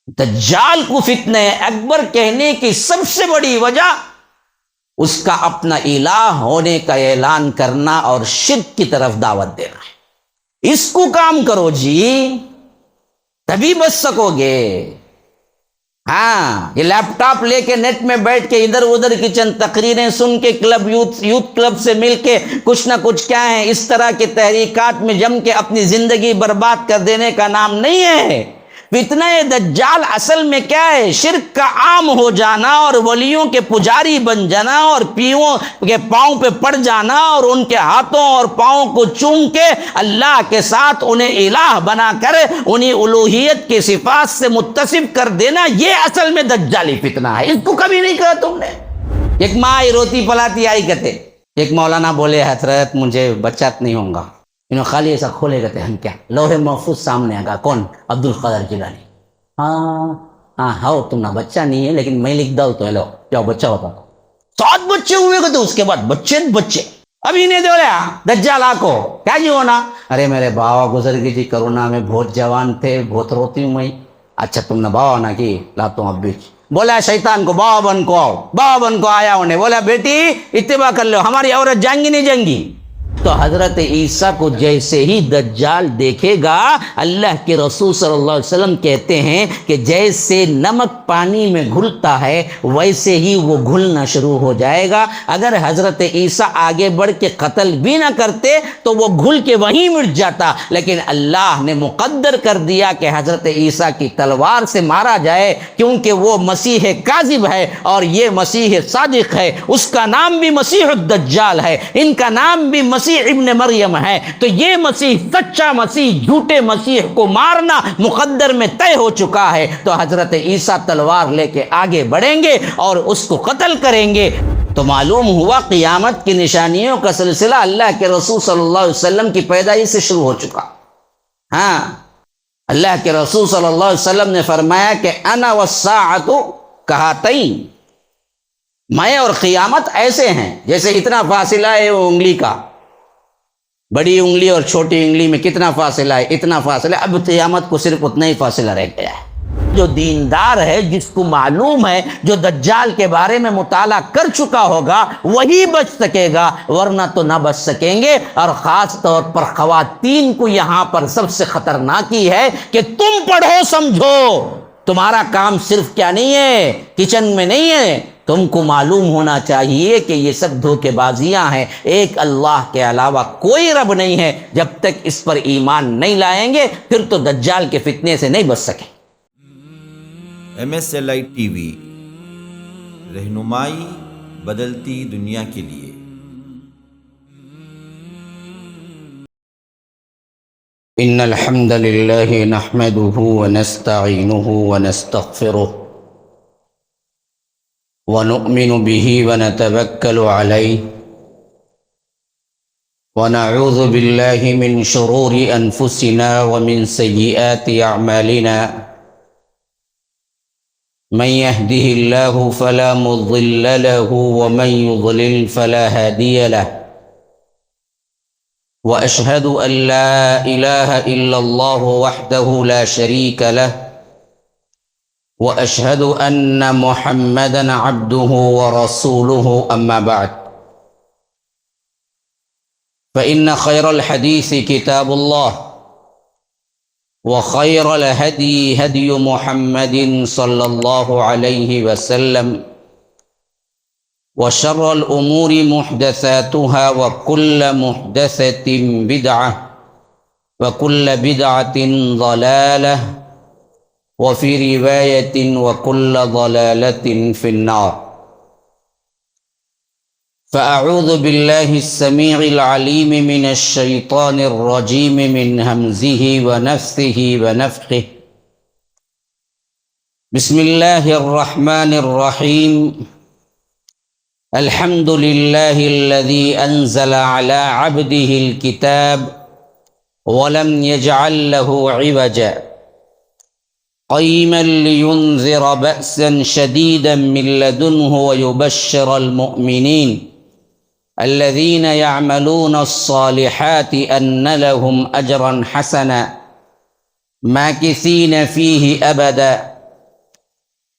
دجال کو فتنہ اکبر کہنے کی سب سے بڑی وجہ اس کا اپنا الہ ہونے کا اعلان کرنا اور شرک کی طرف دعوت دینا ہے۔ اس کو کام کرو جی، تبھی بچ سکو گے۔ ہاں، یہ لیپ ٹاپ لے کے نیٹ میں بیٹھ کے ادھر ادھر کی چند تقریریں سن کے یوتھ کلب سے مل کے کچھ نہ کچھ کیا ہے اس طرح کے تحریکات میں جم کے اپنی زندگی برباد کر دینے کا نام نہیں ہے۔ فتنہ دجال اصل میں کیا ہے؟ شرک کا عام ہو جانا اور ولیوں کے پجاری بن جانا اور پیروں کے پاؤں پہ پڑ جانا اور ان کے ہاتھوں اور پاؤں کو چوم کے اللہ کے ساتھ انہیں الہ بنا کر انہیں الوہیت کی صفات سے متصف کر دینا، یہ اصل میں دجالی فتنہ ہے۔ اس کو کبھی نہیں کہا تم نے۔ ایک ماں روتی پلاتی آئی کہتے، ایک مولانا بولے حضرت مجھے بچت نہیں ہوں گا، انہوں خالی ایسا کھولے گئے ہم کیا لوح محفوظ سامنے آگا، کون؟ عبد القادر جیلانی۔ ہاں ہاں تم نہ بچہ نہیں ہے لیکن میں لکھ دوں تو لو جاؤ بچہ ہوتا۔ 7 بچے ہوئے گئے، اس کے بعد بچے ابھی نہیں دو رہا دجال آکو کیا جی ہونا؟ ارے میرے باوا گزر گئی جی کرونا میں، بہت جوان تھے، بہت روتی ہوں میں۔ اچھا تم نے باوا نہ کی، لاتا ہوں اب بھی۔ بولا شیطان کو باوا بن کو آؤ، باوا بن کو آیا انہیں، بولا بیٹی اتباع کر لو، ہماری عورت جائیں گی نہیں جائیں گی؟ تو حضرت عیسیٰ کو جیسے ہی دجال دیکھے گا، اللہ کے رسول صلی اللہ علیہ وسلم کہتے ہیں کہ جیسے نمک پانی میں گھلتا ہے ویسے ہی وہ گھلنا شروع ہو جائے گا۔ اگر حضرت عیسیٰ آگے بڑھ کے قتل بھی نہ کرتے تو وہ گھل کے وہیں مٹ جاتا، لیکن اللہ نے مقدر کر دیا کہ حضرت عیسیٰ کی تلوار سے مارا جائے، کیونکہ وہ مسیح کاذب ہے اور یہ مسیح صادق ہے۔ اس کا نام بھی مسیح الدجال ہے، ان کا نام بھی مسیح ابن مریم ہے۔ تو یہ مسیح سچا مسیح جھوٹے مسیح کو مارنا مقدر میں طے ہو چکا ہے۔ تو حضرت عیسیٰ تلوار لے کے آگے بڑھیں گے اور اس کو قتل کریں گے۔ تو معلوم ہوا قیامت کی نشانیوں کا سلسلہ اللہ کے رسول صلی اللہ علیہ وسلم کی پیدائش سے شروع ہو چکا۔ ہاں، اللہ کے رسول صلی اللہ علیہ وسلم نے فرمایا کہ انا والساعۃ کہاتین، میں اور قیامت ایسے ہیں جیسے اتنا فاصلہ ہے وہ انگلی کا، بڑی انگلی اور چھوٹی انگلی میں کتنا فاصلہ ہے؟ اتنا فاصلہ۔ اب قیامت کو صرف اتنا ہی فاصلہ رہ گیا ہے۔ جو دیندار ہے، جس کو معلوم ہے، جو دجال کے بارے میں مطالعہ کر چکا ہوگا وہی بچ سکے گا، ورنہ تو نہ بچ سکیں گے۔ اور خاص طور پر خواتین کو یہاں پر سب سے خطرناک ہی ہے کہ تم پڑھو سمجھو، تمہارا کام صرف کیا نہیں ہے، کچن میں نہیں ہے، تم کو معلوم ہونا چاہیے کہ یہ سب دھوکے بازیاں ہیں، ایک اللہ کے علاوہ کوئی رب نہیں ہے۔ جب تک اس پر ایمان نہیں لائیں گے پھر تو دجال کے فتنے سے نہیں بچ سکے۔ MSLI TV، رہنمائی بدلتی دنیا کے لیے۔ ان الحمد للہ نحمده ونستعینه ونستغفره ونؤمن به ونتوکل علیہ ونعوذ باللہ من شرور انفسنا ومن سیئات اعمالنا، من يهده الله فلا مضل له ومن يضلل فلا هادي له، وأشهد أن لا إله إلا الله وحده لا شريك له، وأشهد أن محمدًا عبده ورسوله، أما بعد، فإن خير الحديث كتاب الله، وخير الهدي هدي محمد صلى الله عليه وسلم، وشر الأمور محدثاتها وكل محدثة بدعة وكل بدعة ضلالة، وفي رواية وكل ضلالة في النار۔ فأعوذ بالله السميع العليم من الشيطان الرجيم من همزه ونفثه ونفخه، بسم الله الرحمن الرحيم، الحمد لله الذي أنزل على عبده الكتاب ولم يجعل له عوجا قيما لينذر بأسا شديدا من لدنه ويبشر المؤمنين الذين يعملون الصالحات أن لهم أجرا حسنا ماكثين فيه أبدا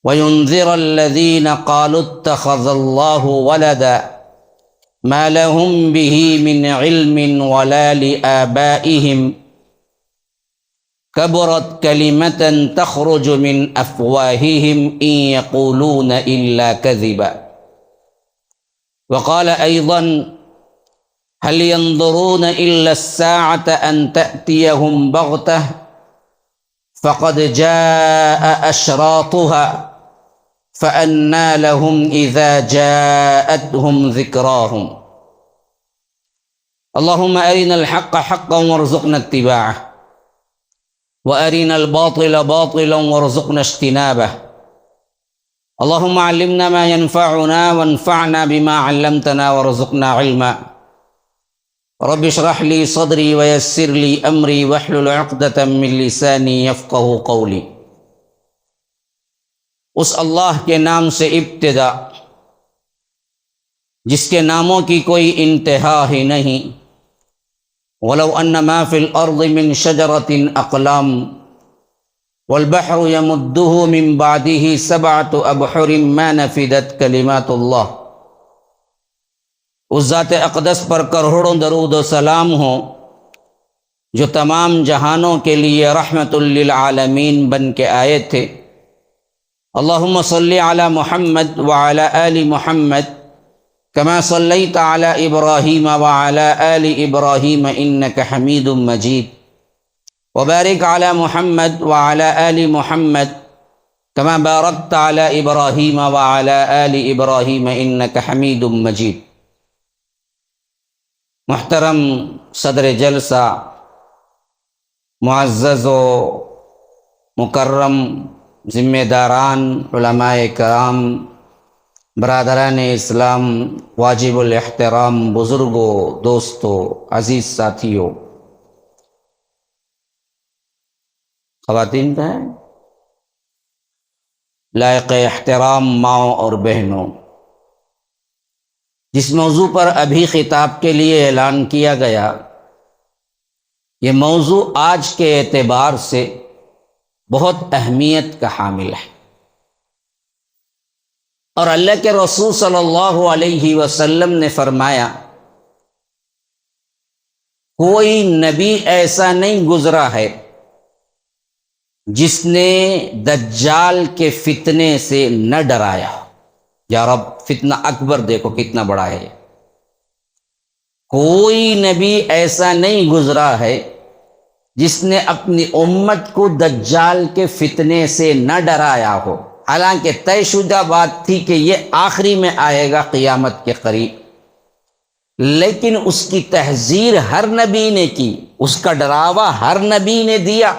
وَيُنذِرَ الَّذِينَ قَالُوا اتَّخَذَ اللَّهُ وَلَدًا مَا لَهُم بِهِ مِنْ عِلْمٍ وَلَا لِآبَائِهِمْ كَبُرَتْ كَلِمَةً تَخْرُجُ مِنْ أَفْوَاهِهِمْ إِنْ يَقُولُونَ إِلَّا كَذِبًا. وقال أيضا هل ينظرون إلا الساعة أن تأتيهم بغتة فقد جاء أشراطها فأنى لهم إذا جاءتهم ذكراهم. اللهم أرنا الحق حقا وارزقنا اتباعه وأرنا الباطل باطلا وارزقنا اجتنابه. اللهم علمنا ما ينفعنا وانفعنا بما علمتنا وارزقنا علما. رب اشرح لي صدري ويسر لي امری واحلل عقدۃ من لسانی یفقہوا قولی. اس اللہ کے نام سے ابتدا جس کے ناموں کی کوئی انتہا ہی نہیں. ولو ان ما فی الارض من شجرۃ اقلام والبحر يمده من بعده 7 ابحر ما نفدت کلمات اللہ. اس ذات اقدس پر کروڑوں درود و سلام ہو جو تمام جہانوں کے لیے رحمت للعالمین بن کے آئے تھے. اللہم صلی علی محمد وعلی آل محمد کما صلیت علی ابراہیم وعلی آل ابراہیم انک حمید مجید. وبارک علی محمد وعلی آل محمد کما بارکت علی ابراہیم وعلی آل ابراہیم انک حمید مجید. محترم صدر جلسہ، معزز و مکرم ذمہ داران، علماء کرام، برادران اسلام، واجب الاحترام بزرگوں، دوستوں، عزیز ساتھیوں، خواتین کا ہے لائق احترام ماؤں اور بہنوں، جس موضوع پر ابھی خطاب کے لیے اعلان کیا گیا، یہ موضوع آج کے اعتبار سے بہت اہمیت کا حامل ہے. اور اللہ کے رسول صلی اللہ علیہ وسلم نے فرمایا کوئی نبی ایسا نہیں گزرا ہے جس نے دجال کے فتنے سے نہ ڈرایا. یا رب، فتنہ اکبر دیکھو کتنا بڑا ہے. کوئی نبی ایسا نہیں گزرا ہے جس نے اپنی امت کو دجال کے فتنے سے نہ ڈرایا ہو. حالانکہ طے شدہ بات تھی کہ یہ آخری میں آئے گا قیامت کے قریب، لیکن اس کی تحذیر ہر نبی نے کی، اس کا ڈراوا ہر نبی نے دیا،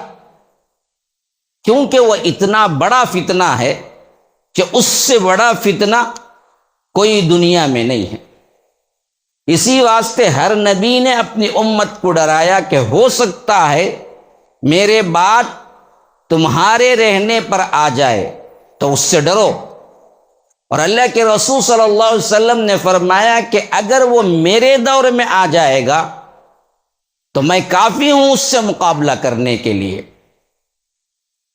کیونکہ وہ اتنا بڑا فتنہ ہے کہ اس سے بڑا فتنہ کوئی دنیا میں نہیں ہے. اسی واسطے ہر نبی نے اپنی امت کو ڈرایا کہ ہو سکتا ہے میرے بعد تمہارے رہنے پر آ جائے، تو اس سے ڈرو. اور اللہ کے رسول صلی اللہ علیہ وسلم نے فرمایا کہ اگر وہ میرے دور میں آ جائے گا تو میں کافی ہوں اس سے مقابلہ کرنے کے لیے.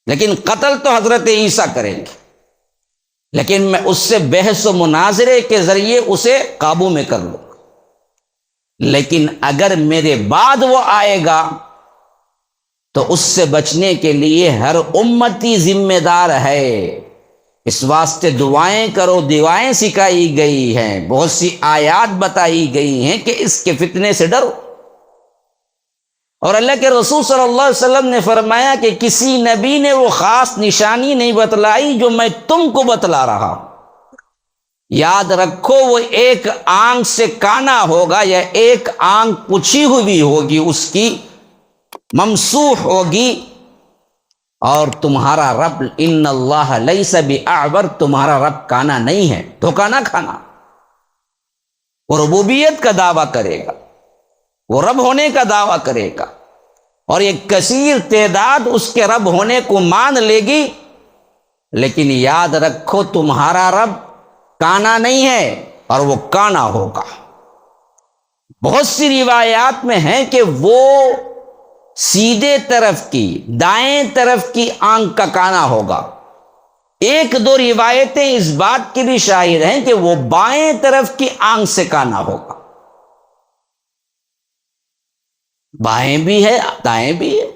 لیکن قتل تو حضرت عیسیٰ کریں گے، لیکن میں اس سے بحث و مناظرے کے ذریعے اسے قابو میں کر لوں. لیکن اگر میرے بعد وہ آئے گا تو اس سے بچنے کے لیے ہر امتی ذمہ دار ہے. اس واسطے دعائیں کرو، دعائیں سکھائی گئی ہیں، بہت سی آیات بتائی گئی ہیں کہ اس کے فتنے سے ڈرو. اور اللہ کے رسول صلی اللہ علیہ وسلم نے فرمایا کہ کسی نبی نے وہ خاص نشانی نہیں بتلائی جو میں تم کو بتلا رہا ہوں. یاد رکھو، وہ ایک آنکھ سے کانا ہوگا یا ایک آنکھ پچھی ہوئی ہوگی، اس کی ممسوح ہوگی. اور تمہارا رب ان اللہ لیس باعور، تمہارا رب کانا نہیں ہے. دھوکہ نہ کھانا. وہ ربوبیت کا دعویٰ کرے گا، وہ رب ہونے کا دعویٰ کرے گا، اور ایک کثیر تعداد اس کے رب ہونے کو مان لے گی. لیکن یاد رکھو تمہارا رب کانا نہیں ہے اور وہ کانا ہوگا. بہت سی روایات میں ہیں کہ وہ سیدھے طرف کی، دائیں طرف کی آنکھ کا کانا ہوگا. ایک دو روایتیں اس بات کی بھی شاہد ہیں کہ وہ بائیں طرف کی آنکھ سے کانا ہوگا. بائیں بھی ہے دائیں بھی ہے،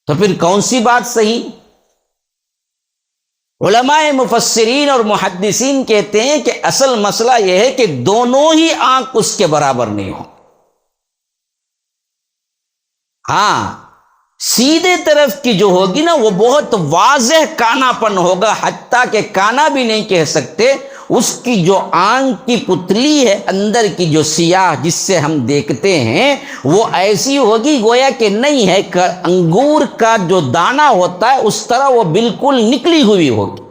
تو پھر کون سی بات صحیح؟ علماء مفسرین اور محدثین کہتے ہیں کہ اصل مسئلہ یہ ہے کہ دونوں ہی آنکھ اس کے برابر نہیں ہوں. ہاں سیدھے طرف کی جو ہوگی نا وہ بہت واضح کانا پن ہوگا، حتیٰ کہ کانا بھی نہیں کہہ سکتے. اس کی جو آنکھ کی پتلی ہے اندر کی جو سیاہ جس سے ہم دیکھتے ہیں وہ ایسی ہوگی گویا کہ نہیں ہے، انگور کا جو دانہ ہوتا ہے اس طرح وہ بالکل نکلی ہوئی ہوگی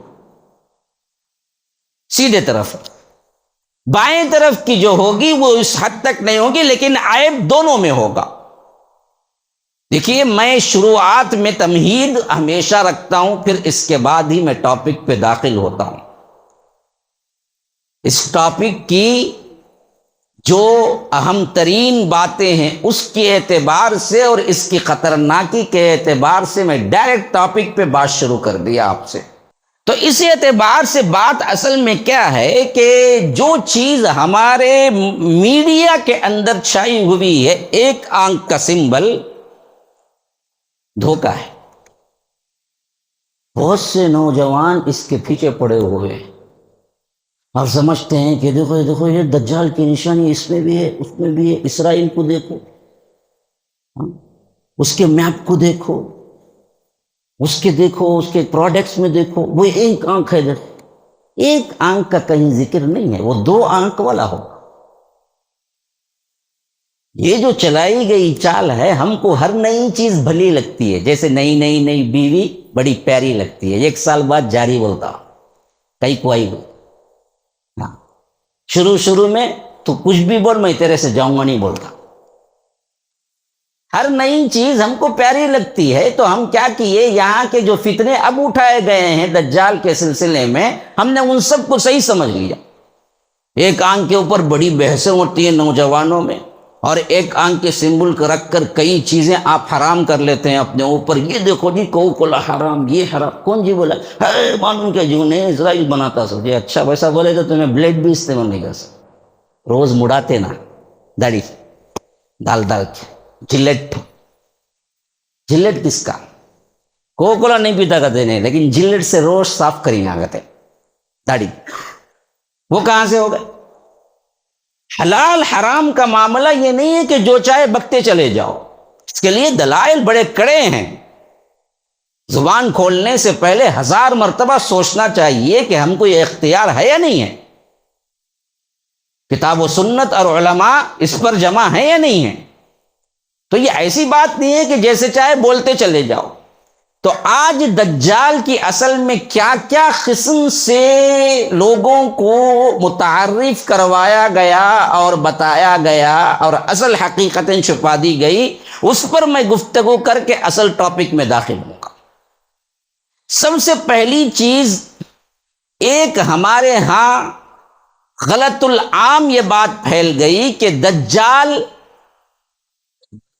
سیدھے طرف. بائیں طرف کی جو ہوگی وہ اس حد تک نہیں ہوگی، لیکن عیب دونوں میں ہوگا. دیکھیے میں شروعات میں تمہید ہمیشہ رکھتا ہوں، پھر اس کے بعد ہی میں ٹاپک پہ داخل ہوتا ہوں. اس ٹاپک کی جو اہم ترین باتیں ہیں اس کے اعتبار سے اور اس کی خطرناکی کے اعتبار سے میں ڈائریکٹ ٹاپک پہ بات شروع کر دیا آپ سے. تو اس اعتبار سے بات اصل میں کیا ہے کہ جو چیز ہمارے میڈیا کے اندر چھائی ہوئی ہے، ایک آنکھ کا سمبل دھوکہ ہے. بہت سے نوجوان اس کے پیچھے پڑے ہوئے ہیں. آپ سمجھتے ہیں کہ دیکھو یہ دجال کی نشانی اس میں بھی ہے، اس میں بھی ہے. اسرائیل کو دیکھو، اس کے میپ کو دیکھو، اس کے پروڈکٹس میں دیکھو، وہ ایک آنکھ ہے. ایک آنکھ کا کہیں ذکر نہیں ہے، وہ دو آنکھ والا ہو. یہ جو چلائی گئی چال ہے، ہم کو ہر نئی چیز بھلی لگتی ہے. جیسے نئی بیوی بڑی پیاری لگتی ہے، 1 سال بعد جاری بولتا کئی کوئی شروع میں تو کچھ بھی بول، میں تیرے سے جاؤں گا نہیں بولتا. ہر نئی چیز ہم کو پیاری لگتی ہے. تو ہم کیا کیے، یہاں کے جو فتنے اب اٹھائے گئے ہیں دجال کے سلسلے میں، ہم نے ان سب کو صحیح سمجھ لیا. ایک آنکھ کے اوپر بڑی بحثیں ہوتی ہیں نوجوانوں میں، اور ایک آنکھ کے سمبل کو رکھ کر کئی چیزیں آپ حرام کر لیتے ہیں اپنے اوپر. یہ دیکھو جی کوکولا حرام، یہ حرام. کون جی بولا؟ ہے معلوم کیا جو نہیں اسرائیل بناتا سو. جی اچھا ویسا بولے تو تمہیں بلیڈ بھی استعمال نہیں کر سکتے. روز مڑاتے نا داڑھی ڈال کے. جلٹ کس کا؟ کوکولا نہیں پیتا کرتے نہیں، لیکن جلٹ سے روز صاف کریں آگتے داڑھی. وہ کہاں سے ہو گئے؟ حلال حرام کا معاملہ یہ نہیں ہے کہ جو چاہے بکتے چلے جاؤ. اس کے لیے دلائل بڑے کڑے ہیں. زبان کھولنے سے پہلے 1000 مرتبہ سوچنا چاہیے کہ ہم کو یہ اختیار ہے یا نہیں ہے. کتاب و سنت اور علماء اس پر جمع ہیں یا نہیں ہیں. تو یہ ایسی بات نہیں ہے کہ جیسے چاہے بولتے چلے جاؤ. تو آج دجال کی اصل میں کیا کیا قسم سے لوگوں کو متعارف کروایا گیا اور بتایا گیا اور اصل حقیقتیں چھپا دی گئی، اس پر میں گفتگو کر کے اصل ٹاپک میں داخل ہوں گا. سب سے پہلی چیز، ایک ہمارے ہاں غلط العام یہ بات پھیل گئی کہ دجال،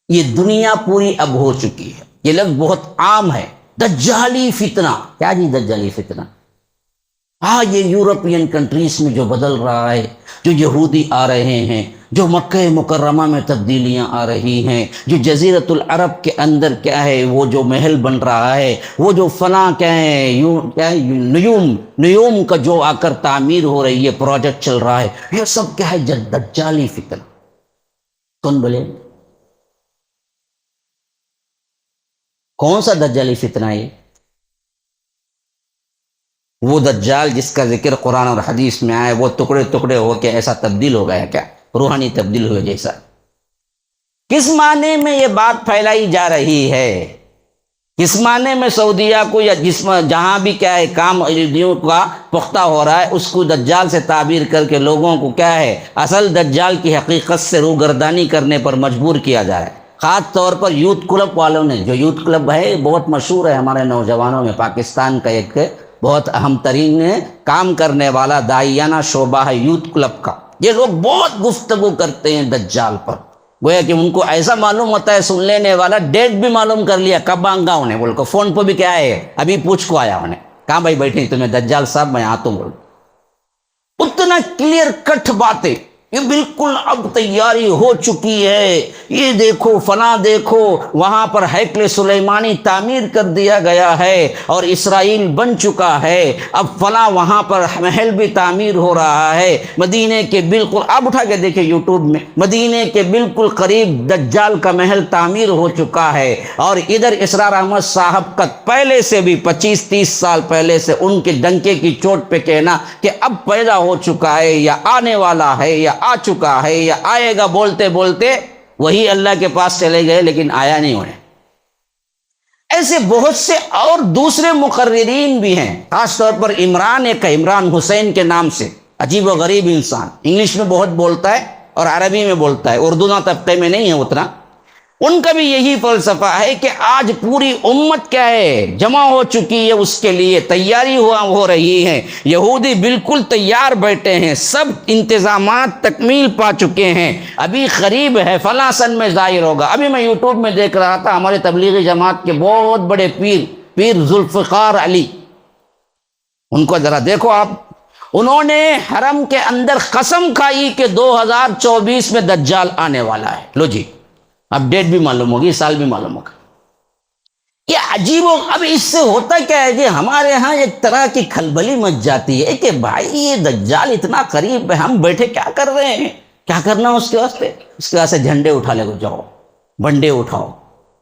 یہ دنیا پوری اب ہو چکی ہے. یہ لفظ بہت عام ہے، دجالی فتنہ. کیا جی دجالی فتنہ؟ ہاں یہ یورپین کنٹریز میں جو بدل رہا ہے، جو یہودی آ رہے ہیں، جو مکہ مکرمہ میں تبدیلیاں آ رہی ہیں، جو جزیرت العرب کے اندر کیا ہے وہ جو محل بن رہا ہے، وہ جو فلاں کیا ہے نیوم کا جو آ کر تعمیر ہو رہی ہے، پروجیکٹ چل رہا ہے، یہ سب کیا ہے دجالی فتنہ. کون بولے؟ کون سا دجالی فتنہ ہے؟ وہ دجال جس کا ذکر قرآن اور حدیث میں آئے، وہ ٹکڑے ٹکڑے ہو کے ایسا تبدیل ہو گیا، کیا روحانی تبدیل ہوئے جیسا. کس معنی میں یہ بات پھیلائی جا رہی ہے؟ کس معنی میں سعودیہ کو یا جہاں بھی کیا ہے کام کا پختہ ہو رہا ہے اس کو دجال سے تعبیر کر کے لوگوں کو کیا ہے اصل دجال کی حقیقت سے روگردانی کرنے پر مجبور کیا جائے. خاص طور پر یوتھ کلب والوں نے، جو یوتھ کلب ہے بہت مشہور ہے ہمارے نوجوانوں میں، پاکستان کا ایک بہت اہم ترین کام کرنے والا داعیانہ شعبہ ہے یوتھ کلب کا. یہ لوگ بہت گفتگو کرتے ہیں دجال پر، گویا کہ ان کو ایسا معلوم ہوتا ہے سن لینے والا ڈیٹ بھی معلوم کر لیا کب آنگا انہیں بول کو فون پہ بھی کیا ہے ابھی پوچھ کو آیا انہیں کہاں بھائی بیٹھے تمہیں دجال صاحب میں آتا ہوں بول اتنا کلیئر کٹ باتیں یہ بالکل اب تیاری ہو چکی ہے یہ دیکھو فلاں دیکھو وہاں پر ہیکل سلیمانی تعمیر کر دیا گیا ہے اور اسرائیل بن چکا ہے اب فلاں وہاں پر محل بھی تعمیر ہو رہا ہے مدینے کے بالکل آپ اٹھا کے دیکھیں یوٹیوب میں مدینے کے بالکل قریب دجال کا محل تعمیر ہو چکا ہے اور ادھر اسرار احمد صاحب کا پہلے سے بھی 25-30 سال پہلے سے ان کے ڈنکے کی چوٹ پہ کہنا کہ اب پیدا ہو چکا ہے یا آنے والا ہے یا آ چکا ہے یا آئے گا بولتے بولتے وہی اللہ کے پاس چلے گئے لیکن آیا نہیں انہیں ایسے بہت سے اور دوسرے مقررین بھی ہیں خاص طور پر عمران حسین کے نام سے عجیب و غریب انسان انگلش میں بہت بولتا ہے اور عربی میں بولتا ہے اردو نہ طبقے میں نہیں ہے اتنا ان کا بھی یہی فلسفہ ہے کہ آج پوری امت کیا ہے جمع ہو چکی ہے اس کے لیے تیاری ہو رہی ہے یہودی بالکل تیار بیٹھے ہیں سب انتظامات تکمیل پا چکے ہیں ابھی قریب ہے فلاں سن میں ظاہر ہوگا ابھی میں یوٹیوب میں دیکھ رہا تھا ہمارے تبلیغی جماعت کے بہت بڑے پیر ذوالفقار علی ان کو ذرا دیکھو آپ انہوں نے حرم کے اندر قسم کھائی کہ 2024 میں دجال آنے والا ہے لو جی اب ڈیٹ بھی معلوم ہوگی سال بھی معلوم ہوگا یہ عجیب اب اس سے ہوتا کیا ہے کہ ہمارے ہاں ایک طرح کی کھلبلی مچ جاتی ہے کہ بھائی یہ دجال اتنا قریب ہے ہم بیٹھے کیا کر رہے ہیں کیا کرنا اس کے واسطے جھنڈے اٹھا لے جاؤ بنڈے اٹھاؤ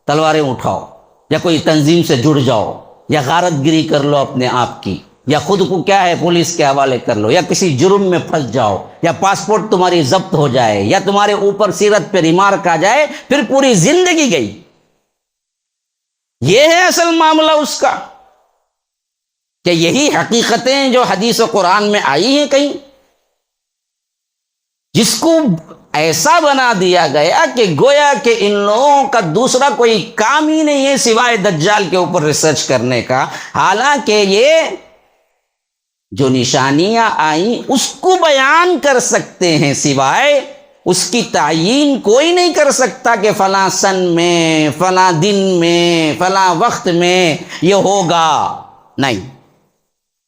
تلواریں اٹھاؤ یا کوئی تنظیم سے جڑ جاؤ یا غارت گری کر لو اپنے آپ کی یا خود کو کیا ہے پولیس کے حوالے کر لو یا کسی جرم میں پھنس جاؤ یا پاسپورٹ تمہاری ضبط ہو جائے یا تمہارے اوپر سیرت پہ ریمارک آ جائے پھر پوری زندگی گئی یہ ہے اصل معاملہ اس کا کہ یہی حقیقتیں جو حدیث و قرآن میں آئی ہیں کہیں جس کو ایسا بنا دیا گیا کہ گویا کہ ان لوگوں کا دوسرا کوئی کام ہی نہیں ہے سوائے دجال کے اوپر ریسرچ کرنے کا حالانکہ یہ جو نشانیاں آئیں اس کو بیان کر سکتے ہیں سوائے اس کی تعیین کوئی نہیں کر سکتا کہ فلاں سن میں فلاں دن میں فلاں وقت میں یہ ہوگا نہیں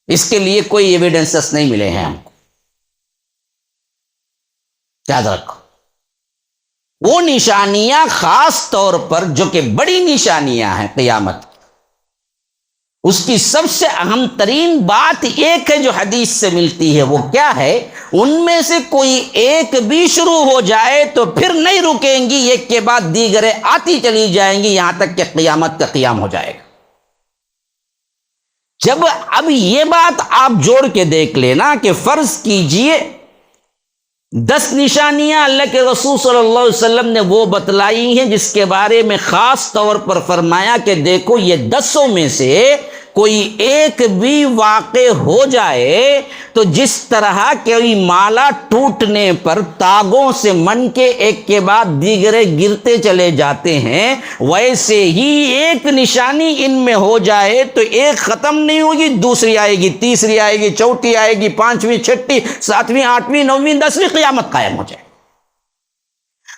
اس کے لیے کوئی ایویڈنسز نہیں ملے ہیں ہم کو یاد رکھو وہ نشانیاں خاص طور پر جو کہ بڑی نشانیاں ہیں قیامت اس کی سب سے اہم ترین بات ایک ہے جو حدیث سے ملتی ہے وہ کیا ہے ان میں سے کوئی ایک بھی شروع ہو جائے تو پھر نہیں رکیں گی ایک کے بعد دیگریں آتی چلی جائیں گی یہاں تک کہ قیامت کا قیام ہو جائے گا جب اب یہ بات آپ جوڑ کے دیکھ لینا کہ فرض کیجئے 10 نشانیاں اللہ کے رسول صلی اللہ علیہ وسلم نے وہ بتلائی ہیں جس کے بارے میں خاص طور پر فرمایا کہ دیکھو یہ 10 میں سے کوئی ایک بھی واقع ہو جائے تو جس طرح کوئی مالا ٹوٹنے پر تاگوں سے من کے ایک کے بعد دیگرے گرتے چلے جاتے ہیں ویسے ہی ایک نشانی ان میں ہو جائے تو ایک ختم نہیں ہوگی دوسری آئے گی تیسری آئے گی چوتھی آئے گی پانچویں چھٹی ساتویں آٹھویں نویں 10ویں قیامت قائم ہو جائے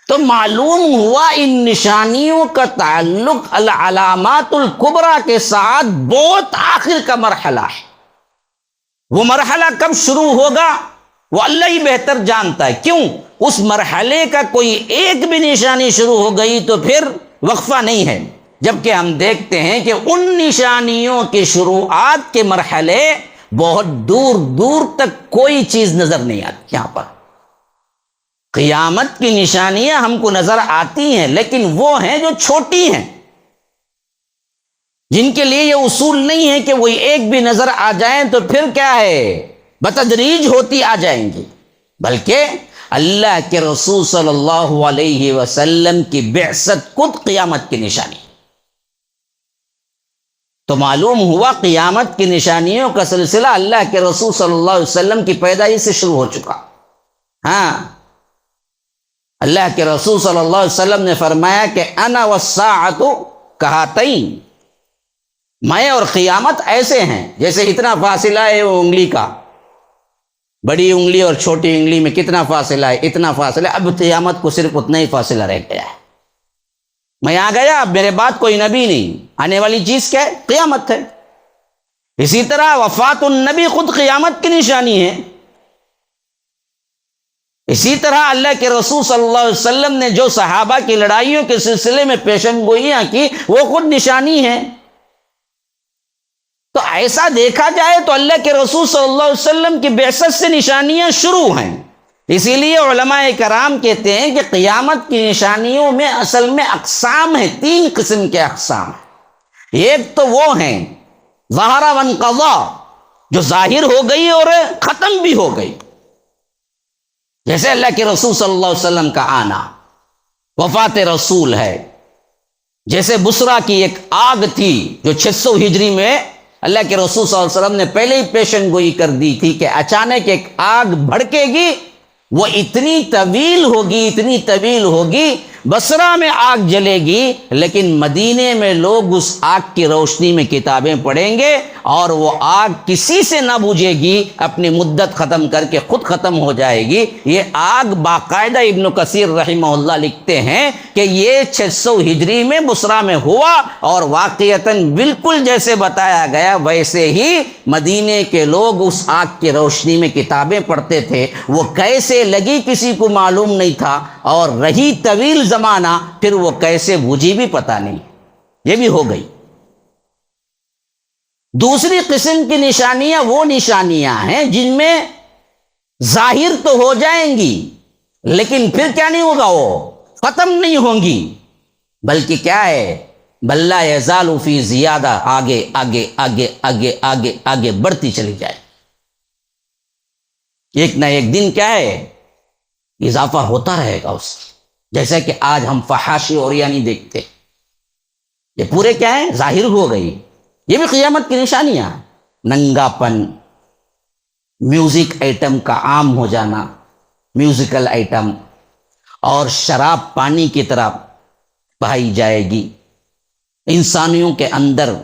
تو معلوم ہوا ان نشانیوں کا تعلق العلامات الکبریٰ کے ساتھ بہت آخر کا مرحلہ ہے وہ مرحلہ کب شروع ہوگا وہ اللہ ہی بہتر جانتا ہے کیوں اس مرحلے کا کوئی ایک بھی نشانی شروع ہو گئی تو پھر وقفہ نہیں ہے جبکہ ہم دیکھتے ہیں کہ ان نشانیوں کے شروعات کے مرحلے بہت دور دور تک کوئی چیز نظر نہیں آتی یہاں پر قیامت کی نشانیاں ہم کو نظر آتی ہیں لیکن وہ ہیں جو چھوٹی ہیں جن کے لیے یہ اصول نہیں ہے کہ وہ ایک بھی نظر آ جائیں تو پھر کیا ہے بتدریج ہوتی آ جائیں گی بلکہ اللہ کے رسول صلی اللہ علیہ وسلم کی بعثت خود قیامت کی نشانی تو معلوم ہوا قیامت کی نشانیوں کا سلسلہ اللہ کے رسول صلی اللہ علیہ وسلم کی پیدائش سے شروع ہو چکا ہاں اللہ کے رسول صلی اللہ علیہ وسلم نے فرمایا کہ انا والساعۃ کہاتین میں اور قیامت ایسے ہیں جیسے اتنا فاصلہ ہے وہ انگلی کا بڑی انگلی اور چھوٹی انگلی میں کتنا فاصلہ ہے؟ اتنا فاصلہ. اب قیامت کو صرف اتنا ہی فاصلہ رہ گیا ہے. میں آ گیا، اب میرے بعد کوئی نبی نہیں. آنے والی چیز کیا ہے؟ قیامت ہے. اسی طرح وفات النبی خود قیامت کی نشانی ہے. اسی طرح اللہ کے رسول صلی اللہ علیہ وسلم نے جو صحابہ کی لڑائیوں کے سلسلے میں پیشن گوئیاں کی، وہ خود نشانی ہے. تو ایسا دیکھا جائے تو اللہ کے رسول صلی اللہ علیہ وسلم کی بعثت سے نشانیاں شروع ہیں. اسی لیے علماء کرام کہتے ہیں کہ قیامت کی نشانیوں میں اصل میں اقسام ہیں، 3 قسم کے اقسام. ایک تو وہ ہیں ظہر وانقضا، جو ظاہر ہو گئی اور ختم بھی ہو گئی، جیسے اللہ کے رسول صلی اللہ علیہ وسلم کا آنا، وفات رسول ہے. جیسے بصرہ کی ایک آگ تھی جو 600 ہجری میں اللہ کے رسول صلی اللہ علیہ وسلم نے پہلے ہی پیشن گوئی کر دی تھی کہ اچانک ایک آگ بھڑکے گی، وہ اتنی طویل ہوگی، بصرہ میں آگ جلے گی لیکن مدینے میں لوگ اس آگ کی روشنی میں کتابیں پڑھیں گے اور وہ آگ کسی سے نہ بجھے گی، اپنی مدت ختم کر کے خود ختم ہو جائے گی. یہ آگ باقاعدہ ابن کثیر رحمہ اللہ لکھتے ہیں کہ یہ 600 ہجری میں بصرہ میں ہوا، اور واقعتاً بالکل جیسے بتایا گیا ویسے ہی مدینے کے لوگ اس آگ کی روشنی میں کتابیں پڑھتے تھے. وہ کیسے لگی کسی کو معلوم نہیں تھا، اور رہی طویل زمانہ پھر وہ کیسے بجھی بھی پتہ نہیں. یہ بھی ہو گئی. دوسری قسم کی نشانیاں وہ نشانیاں ہیں جن میں ظاہر تو ہو جائیں گی لیکن پھر کیا نہیں ہوگا، وہ ختم نہیں ہوں گی، بلکہ کیا ہے، بل لا یزال فی زیادہ، آگے آگے آگے آگے آگے آگے بڑھتی چلی جائے. ایک نہ ایک دن کیا ہے، اضافہ ہوتا رہے گا اس. جیسا کہ آج ہم فحاشی اور یعنی دیکھتے، یہ پورے کیا ہے، ظاہر ہو گئی. یہ بھی قیامت کی نشانیاں. ننگا پن، میوزک آئٹم کا عام ہو جانا، میوزیکل آئٹم، اور شراب پانی کی طرح بہائی جائے گی. انسانیوں کے اندر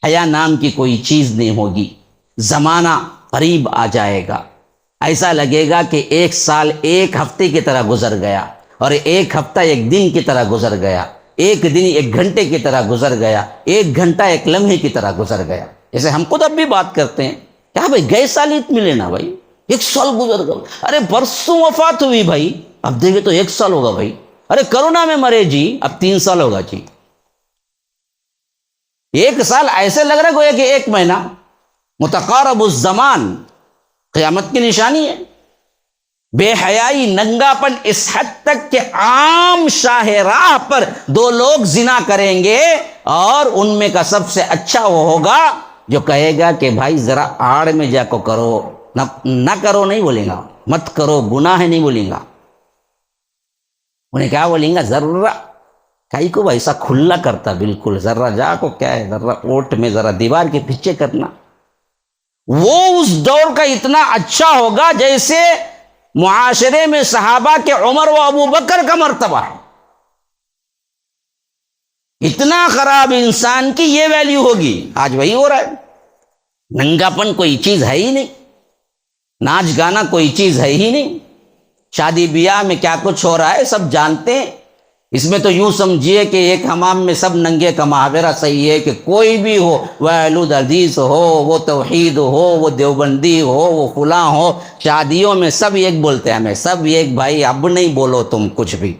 حیا نام کی کوئی چیز نہیں ہوگی. زمانہ قریب آ جائے گا، ایسا لگے گا کہ 1 سال 1 ہفتے کی طرح گزر گیا، اور 1 ہفتہ 1 دن کی طرح گزر گیا، 1 دن 1 گھنٹے کی طرح گزر گیا، 1 گھنٹہ 1 لمحے کی طرح گزر گیا. جیسے ہم خود اب بھی بات کرتے ہیں، کیا بھائی گئے سال عید ملے نا بھائی، 1 سال گزر گیا. ارے پرسوں وفات ہوئی بھائی، اب دیکھے تو 1 سال ہوگا بھائی. ارے کرونا میں مرے جی، اب 3 سال ہوگا جی. 1 سال ایسے لگ رہا گویا کہ 1 مہینہ. متقارب الزمان قیامت کی نشانی ہے. بے حیائی، ننگا پن اس حد تک کہ عام شاہ راہ پر 2 لوگ زنا کریں گے، اور ان میں کا سب سے اچھا وہ ہوگا جو کہے گا کہ بھائی ذرا آڑ میں جا کو کرو، نہ کرو نہیں بولیں گا، مت کرو گناہ ہے نہیں بولیں گا. انہیں کیا بولیں گا، ذرا کئی کو ایسا کھلا کرتا، بالکل ذرا جا کو کیا ہے، ذرا اوٹ میں ذرا دیوار کے پیچھے کرنا. وہ اس دور کا اتنا اچھا ہوگا جیسے معاشرے میں صحابہ کے عمر و ابو بکر کا مرتبہ ہے. اتنا خراب انسان کی یہ ویلیو ہوگی. آج وہی ہو رہا ہے. ننگا پن کوئی چیز ہے ہی نہیں، ناچ گانا کوئی چیز ہے ہی نہیں. شادی بیاہ میں کیا کچھ ہو رہا ہے سب جانتے ہیں. اس میں تو یوں سمجھیے کہ ایک حمام میں سب ننگے کا محاورہ صحیح ہے کہ کوئی بھی ہو، وہ اہل الحدیث ہو، وہ توحید ہو، وہ دیوبندی ہو، وہ فلاں ہو، شادیوں میں سب ایک بولتے ہیں ہمیں، سب ایک، بھائی اب نہیں بولو تم کچھ بھی.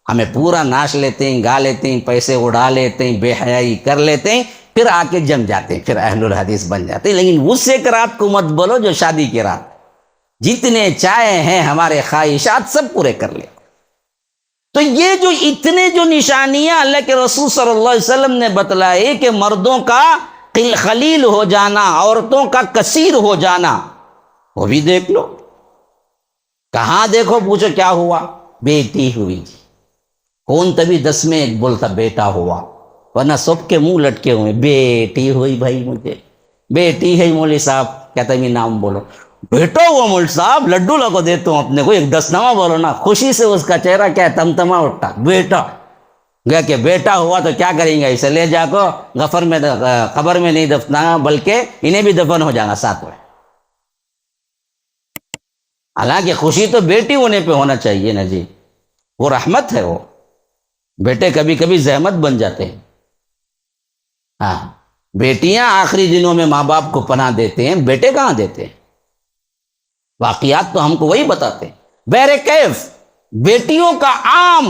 ہمیں پورا ناچ لیتے ہیں، گا لیتے ہیں، پیسے اڑا لیتے ہیں، بے حیائی کر لیتے ہیں، پھر آ کے جم جاتے ہیں، پھر اہل الحدیث بن جاتے ہیں. لیکن اس ایک رات کو مت بولو جو شادی کی رات. جتنے چاہے ہیں ہمارے خواہشات سب پورے کر لیں. تو یہ جو اتنے جو نشانیاں اللہ کے رسول صلی اللہ علیہ وسلم نے بتلائی کہ مردوں کا خلیل ہو جانا، عورتوں کا کثیر ہو جانا، وہ بھی دیکھ لو. کہاں دیکھو پوچھو کیا ہوا، بیٹی ہوئی. کون تبھی 10 میں ایک بولتا بیٹا ہوا، ورنہ سب کے منہ لٹکے ہوئے، بیٹی ہوئی بھائی، مجھے بیٹی ہے مولوی صاحب، کیا تبھی نام بولو، بیٹا ہوا مولوی صاحب، لڈو لگو دیتا ہوں اپنے کو، ایک 10 نامہ بولو نا. خوشی سے اس کا چہرہ کیا ہے، تمتما اٹھتا، بیٹا گیا کہ بیٹا ہوا تو کیا کریں گے، اسے لے جا کو غفر میں قبر میں نہیں دفنا، بلکہ انہیں بھی دفن ہو جانا ساتھ میں. حالانکہ خوشی تو بیٹی ہونے پہ ہونا چاہیے نا جی، وہ رحمت ہے، وہ بیٹے کبھی کبھی زحمت بن جاتے ہیں. ہاں، بیٹیاں آخری دنوں میں ماں باپ کو پناہ دیتے ہیں، بیٹے کہاں دیتے ہیں؟ واقعات تو ہم کو وہی بتاتے ہیں. بہر کیف بیٹیوں کا عام،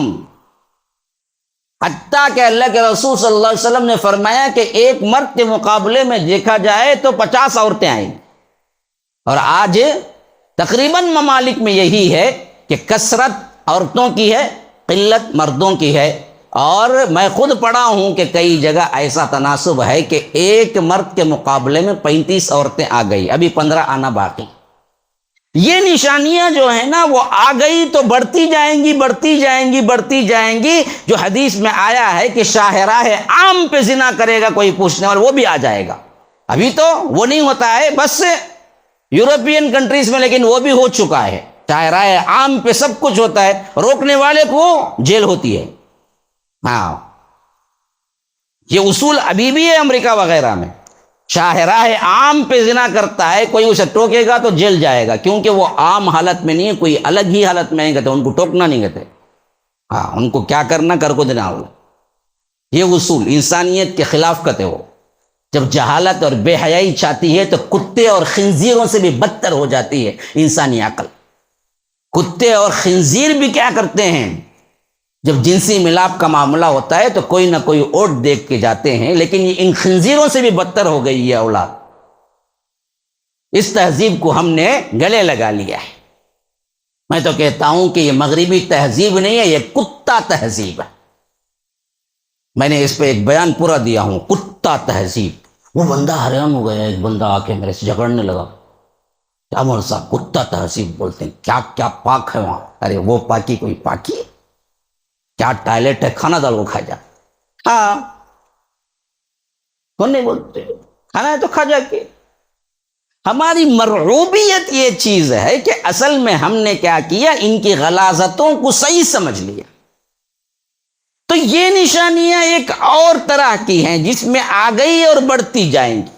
حتیٰ کہ اللہ کے رسول صلی اللہ علیہ وسلم نے فرمایا کہ ایک مرد کے مقابلے میں دیکھا جائے تو 50 عورتیں آئیں. اور آج تقریباً ممالک میں یہی ہے کہ کثرت عورتوں کی ہے، قلت مردوں کی ہے. اور میں خود پڑھا ہوں کہ کئی جگہ ایسا تناسب ہے کہ ایک مرد کے مقابلے میں 35 عورتیں آ گئی، ابھی 15 آنا باقی. یہ نشانیاں جو ہیں نا وہ آ گئی تو بڑھتی جائیں گی، بڑھتی جائیں گی، بڑھتی جائیں گی. جو حدیث میں آیا ہے کہ شاہراہ عام پہ زنا کرے گا کوئی پوچھنے والا، وہ بھی آ جائے گا. ابھی تو وہ نہیں ہوتا ہے بس یورپین کنٹریز میں، لیکن وہ بھی ہو چکا ہے. شاہراہ عام پہ سب کچھ ہوتا ہے، روکنے والے کو جیل ہوتی ہے. ہاں، یہ اصول ابھی بھی ہے امریکہ وغیرہ میں. شاہراہ عام پہ زنا کرتا ہے، کوئی اسے ٹوکے گا تو جیل جائے گا، کیونکہ وہ عام حالت میں نہیں ہے، کوئی الگ ہی حالت میں نہیں کہتے، ان کو ٹوکنا نہیں کہتے. ہاں، ان کو کیا کرنا کر کو دینا ہوگا. یہ اصول انسانیت کے خلاف کہتے ہو. جب جہالت اور بے حیائی چاہتی ہے تو کتے اور خنزیروں سے بھی بدتر ہو جاتی ہے انسانی عقل. کتے اور خنزیر بھی کیا کرتے ہیں؟ جب جنسی ملاپ کا معاملہ ہوتا ہے تو کوئی نہ کوئی اوٹ دیکھ کے جاتے ہیں، لیکن یہ ان خنزیروں سے بھی بدتر ہو گئی یہ اولاد. اس تہذیب کو ہم نے گلے لگا لیا ہے. میں تو کہتا ہوں کہ یہ مغربی تہذیب نہیں ہے، یہ کتا تہذیب ہے. میں نے اس پہ ایک بیان پورا دیا ہوں، کتا تہذیب. وہ بندہ حیران ہو گیا، ایک بندہ آ کے میرے سے جھگڑنے لگا، کیا مول صاحب کتا تہذیب بولتے ہیں، کیا کیا پاک ہے وہاں؟ ارے وہ پاکی کوئی پاکی ہے؟ کیا ٹائلٹ ہے؟ کھانا دال کو کھا جا. ہاں، کون نہیں بولتے، کھانا ہے تو کھا جا کے. ہماری مرعوبیت یہ چیز ہے کہ اصل میں ہم نے کیا کیا، ان کی غلاظتوں کو صحیح سمجھ لیا. تو یہ نشانیاں ایک اور طرح کی ہیں جس میں آ گئی اور بڑھتی جائیں گی.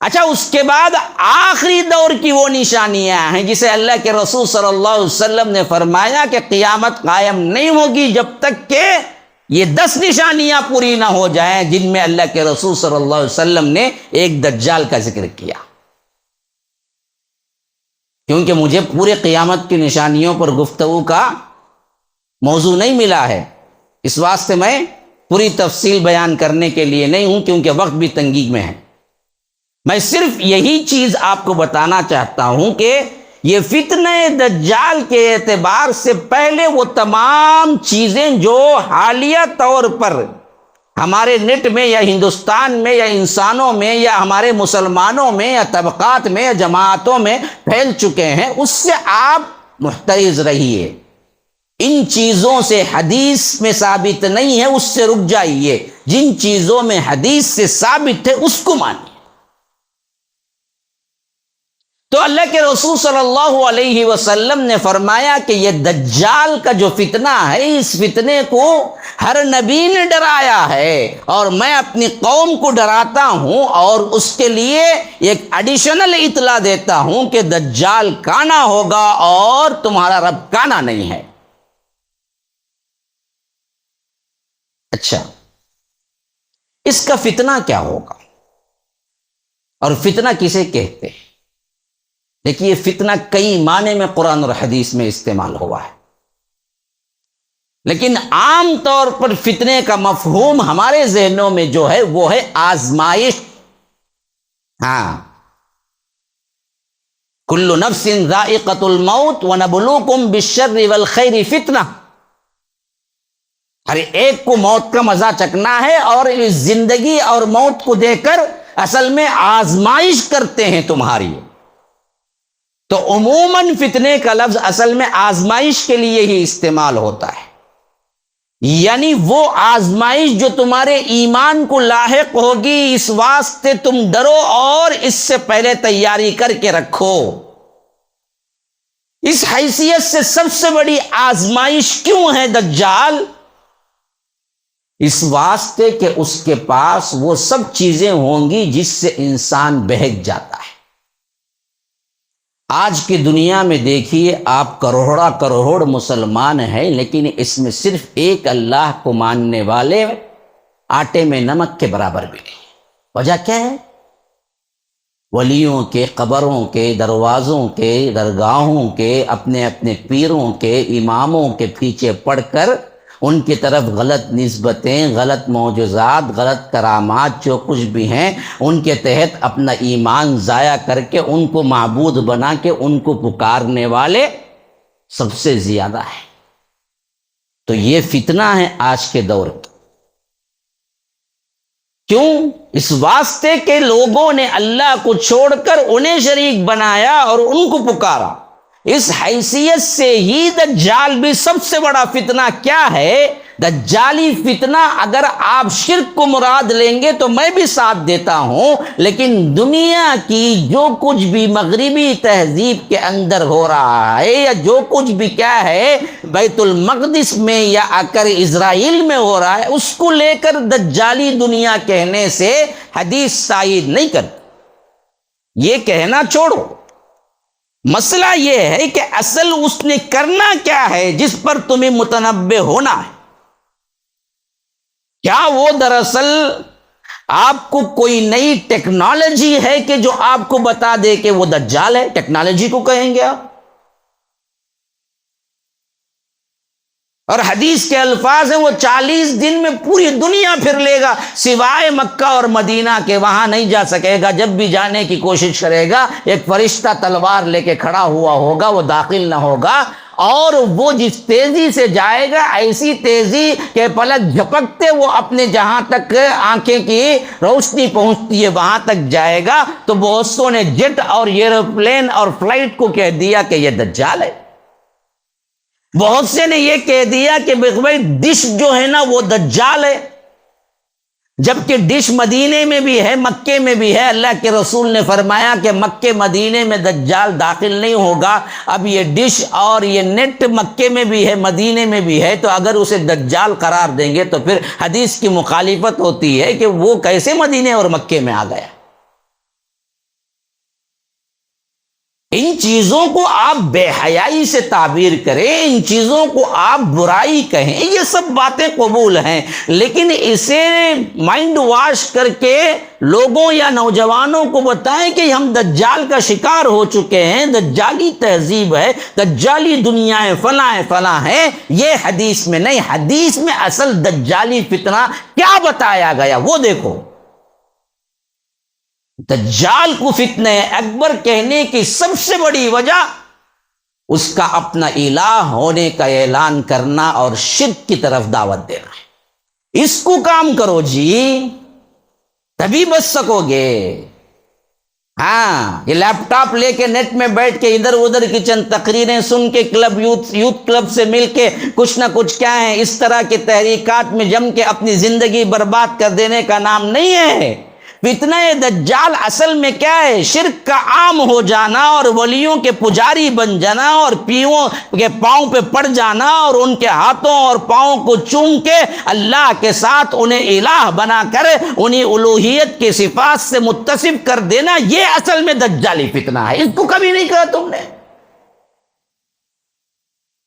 اچھا، اس کے بعد آخری دور کی وہ نشانیاں ہیں جسے اللہ کے رسول صلی اللہ علیہ وسلم نے فرمایا کہ قیامت قائم نہیں ہوگی جب تک کہ یہ 10 نشانیاں پوری نہ ہو جائیں، جن میں اللہ کے رسول صلی اللہ علیہ وسلم نے ایک دجال کا ذکر کیا. کیونکہ مجھے پورے قیامت کی نشانیوں پر گفتگو کا موضوع نہیں ملا ہے، اس واسطے میں پوری تفصیل بیان کرنے کے لیے نہیں ہوں، کیونکہ وقت بھی تنگی میں ہے. میں صرف یہی چیز آپ کو بتانا چاہتا ہوں کہ یہ فتنہ دجال کے اعتبار سے پہلے وہ تمام چیزیں جو حالیہ طور پر ہمارے نیٹ میں یا ہندوستان میں یا انسانوں میں یا ہمارے مسلمانوں میں یا طبقات میں یا جماعتوں میں پھیل چکے ہیں، اس سے آپ محترز رہیے. ان چیزوں سے حدیث میں ثابت نہیں ہے، اس سے رک جائیے. جن چیزوں میں حدیث سے ثابت ہے اس کو مانیے. تو اللہ کے رسول صلی اللہ علیہ وسلم نے فرمایا کہ یہ دجال کا جو فتنہ ہے، اس فتنے کو ہر نبی نے ڈرایا ہے، اور میں اپنی قوم کو ڈراتا ہوں اور اس کے لیے ایک ایڈیشنل اطلاع دیتا ہوں کہ دجال کانا ہوگا اور تمہارا رب کانا نہیں ہے. اچھا، اس کا فتنہ کیا ہوگا اور فتنہ کسے کہتے ہیں؟ دیکھیے، فتنہ کئی معنی میں قرآن اور حدیث میں استعمال ہوا ہے، لیکن عام طور پر فتنے کا مفہوم ہمارے ذہنوں میں جو ہے وہ ہے آزمائش. ہاں، کل نفس ذائقۃ الموت ونبلوکم بالشر والخیر فتنہ. ہر ایک کو موت کا مزہ چکنا ہے، اور اس زندگی اور موت کو دے کر اصل میں آزمائش کرتے ہیں تمہاری. تو عموماً فتنے کا لفظ اصل میں آزمائش کے لیے ہی استعمال ہوتا ہے، یعنی وہ آزمائش جو تمہارے ایمان کو لاحق ہوگی، اس واسطے تم ڈرو اور اس سے پہلے تیاری کر کے رکھو. اس حیثیت سے سب سے بڑی آزمائش کیوں ہے دجال؟ اس واسطے کہ اس کے پاس وہ سب چیزیں ہوں گی جس سے انسان بہک جاتا ہے. آج کی دنیا میں دیکھیے آپ کروڑ مسلمان ہیں، لیکن اس میں صرف ایک اللہ کو ماننے والے آٹے میں نمک کے برابر بھی نہیں۔ وجہ کیا ہے؟ ولیوں کے، قبروں کے، دروازوں کے، درگاہوں کے، اپنے اپنے پیروں کے، اماموں کے پیچھے پڑھ کر ان کی طرف غلط نسبتیں، غلط معجزات، غلط کرامات جو کچھ بھی ہیں ان کے تحت اپنا ایمان ضائع کر کے ان کو معبود بنا کے ان کو پکارنے والے سب سے زیادہ ہیں۔ تو یہ فتنہ ہے آج کے دور کا۔ کیوں؟ اس واسطے کہ لوگوں نے اللہ کو چھوڑ کر انہیں شریک بنایا اور ان کو پکارا۔ اس حیثیت سے ہی دجال بھی سب سے بڑا فتنہ کیا ہے؟ دجالی فتنہ اگر آپ شرک کو مراد لیں گے تو میں بھی ساتھ دیتا ہوں، لیکن دنیا کی جو کچھ بھی مغربی تہذیب کے اندر ہو رہا ہے یا جو کچھ بھی کیا ہے بیت المقدس میں یا اکر اسرائیل میں ہو رہا ہے، اس کو لے کر دجالی دنیا کہنے سے حدیث تائید نہیں کرتی۔ یہ کہنا چھوڑو، مسئلہ یہ ہے کہ اصل اس نے کرنا کیا ہے جس پر تمہیں متنبہ ہونا ہے۔ کیا وہ دراصل آپ کو کوئی نئی ٹیکنالوجی ہے کہ جو آپ کو بتا دے کہ وہ دجال ہے؟ ٹیکنالوجی کو کہیں گے آپ؟ اور حدیث کے الفاظ ہیں وہ 40 دن میں پوری دنیا پھر لے گا سوائے مکہ اور مدینہ کے، وہاں نہیں جا سکے گا۔ جب بھی جانے کی کوشش کرے گا ایک فرشتہ تلوار لے کے کھڑا ہوا ہوگا، وہ داخل نہ ہوگا، اور وہ جس تیزی سے جائے گا ایسی تیزی کہ پلک جھپکتے وہ اپنے جہاں تک آنکھیں کی روشنی پہنچتی ہے وہاں تک جائے گا۔ تو بہت سو نے جیٹ اور ایروپلین اور فلائٹ کو کہہ دیا کہ یہ دجال ہے۔ بہت سے نے یہ کہہ دیا کہ بھائی ڈش جو ہے نا وہ دجال ہے، جبکہ ڈش مدینے میں بھی ہے، مکے میں بھی ہے۔ اللہ کے رسول نے فرمایا کہ مکے مدینے میں دجال داخل نہیں ہوگا۔ اب یہ ڈش اور یہ نیٹ مکے میں بھی ہے، مدینے میں بھی ہے، تو اگر اسے دجال قرار دیں گے تو پھر حدیث کی مخالفت ہوتی ہے کہ وہ کیسے مدینے اور مکے میں آ گیا۔ ان چیزوں کو آپ بے حیائی سے تعبیر کریں، ان چیزوں کو آپ برائی کہیں، یہ سب باتیں قبول ہیں، لیکن اسے مائنڈ واش کر کے لوگوں یا نوجوانوں کو بتائیں کہ ہم دجال کا شکار ہو چکے ہیں، دجالی تہذیب ہے، دجالی دنیا ہے، فلاں ہے، یہ حدیث میں نہیں۔ حدیث میں اصل دجالی فتنہ کیا بتایا گیا وہ دیکھو۔ دجال کو فتنہ اکبر کہنے کی سب سے بڑی وجہ اس کا اپنا الہ ہونے کا اعلان کرنا اور شرک کی طرف دعوت دینا ہے۔ اس کو کام کرو جی، تبھی بچ سکو گے۔ ہاں، یہ لیپ ٹاپ لے کے نیٹ میں بیٹھ کے ادھر ادھر کی چند تقریریں سن کے یوتھ کلب سے مل کے کچھ نہ کچھ کیا ہے اس طرح کی تحریکات میں جم کے اپنی زندگی برباد کر دینے کا نام نہیں ہے۔ فتنہ دجال اصل میں کیا ہے؟ شرک کا عام ہو جانا اور ولیوں کے پجاری بن جانا اور پیروں کے پاؤں پہ پڑ جانا اور ان کے ہاتھوں اور پاؤں کو چوم کے اللہ کے ساتھ انہیں الہ بنا کر انہیں الوہیت کی صفات سے متصف کر دینا، یہ اصل میں دجالی فتنہ ہے۔ اس کو کبھی نہیں کہا تم نے۔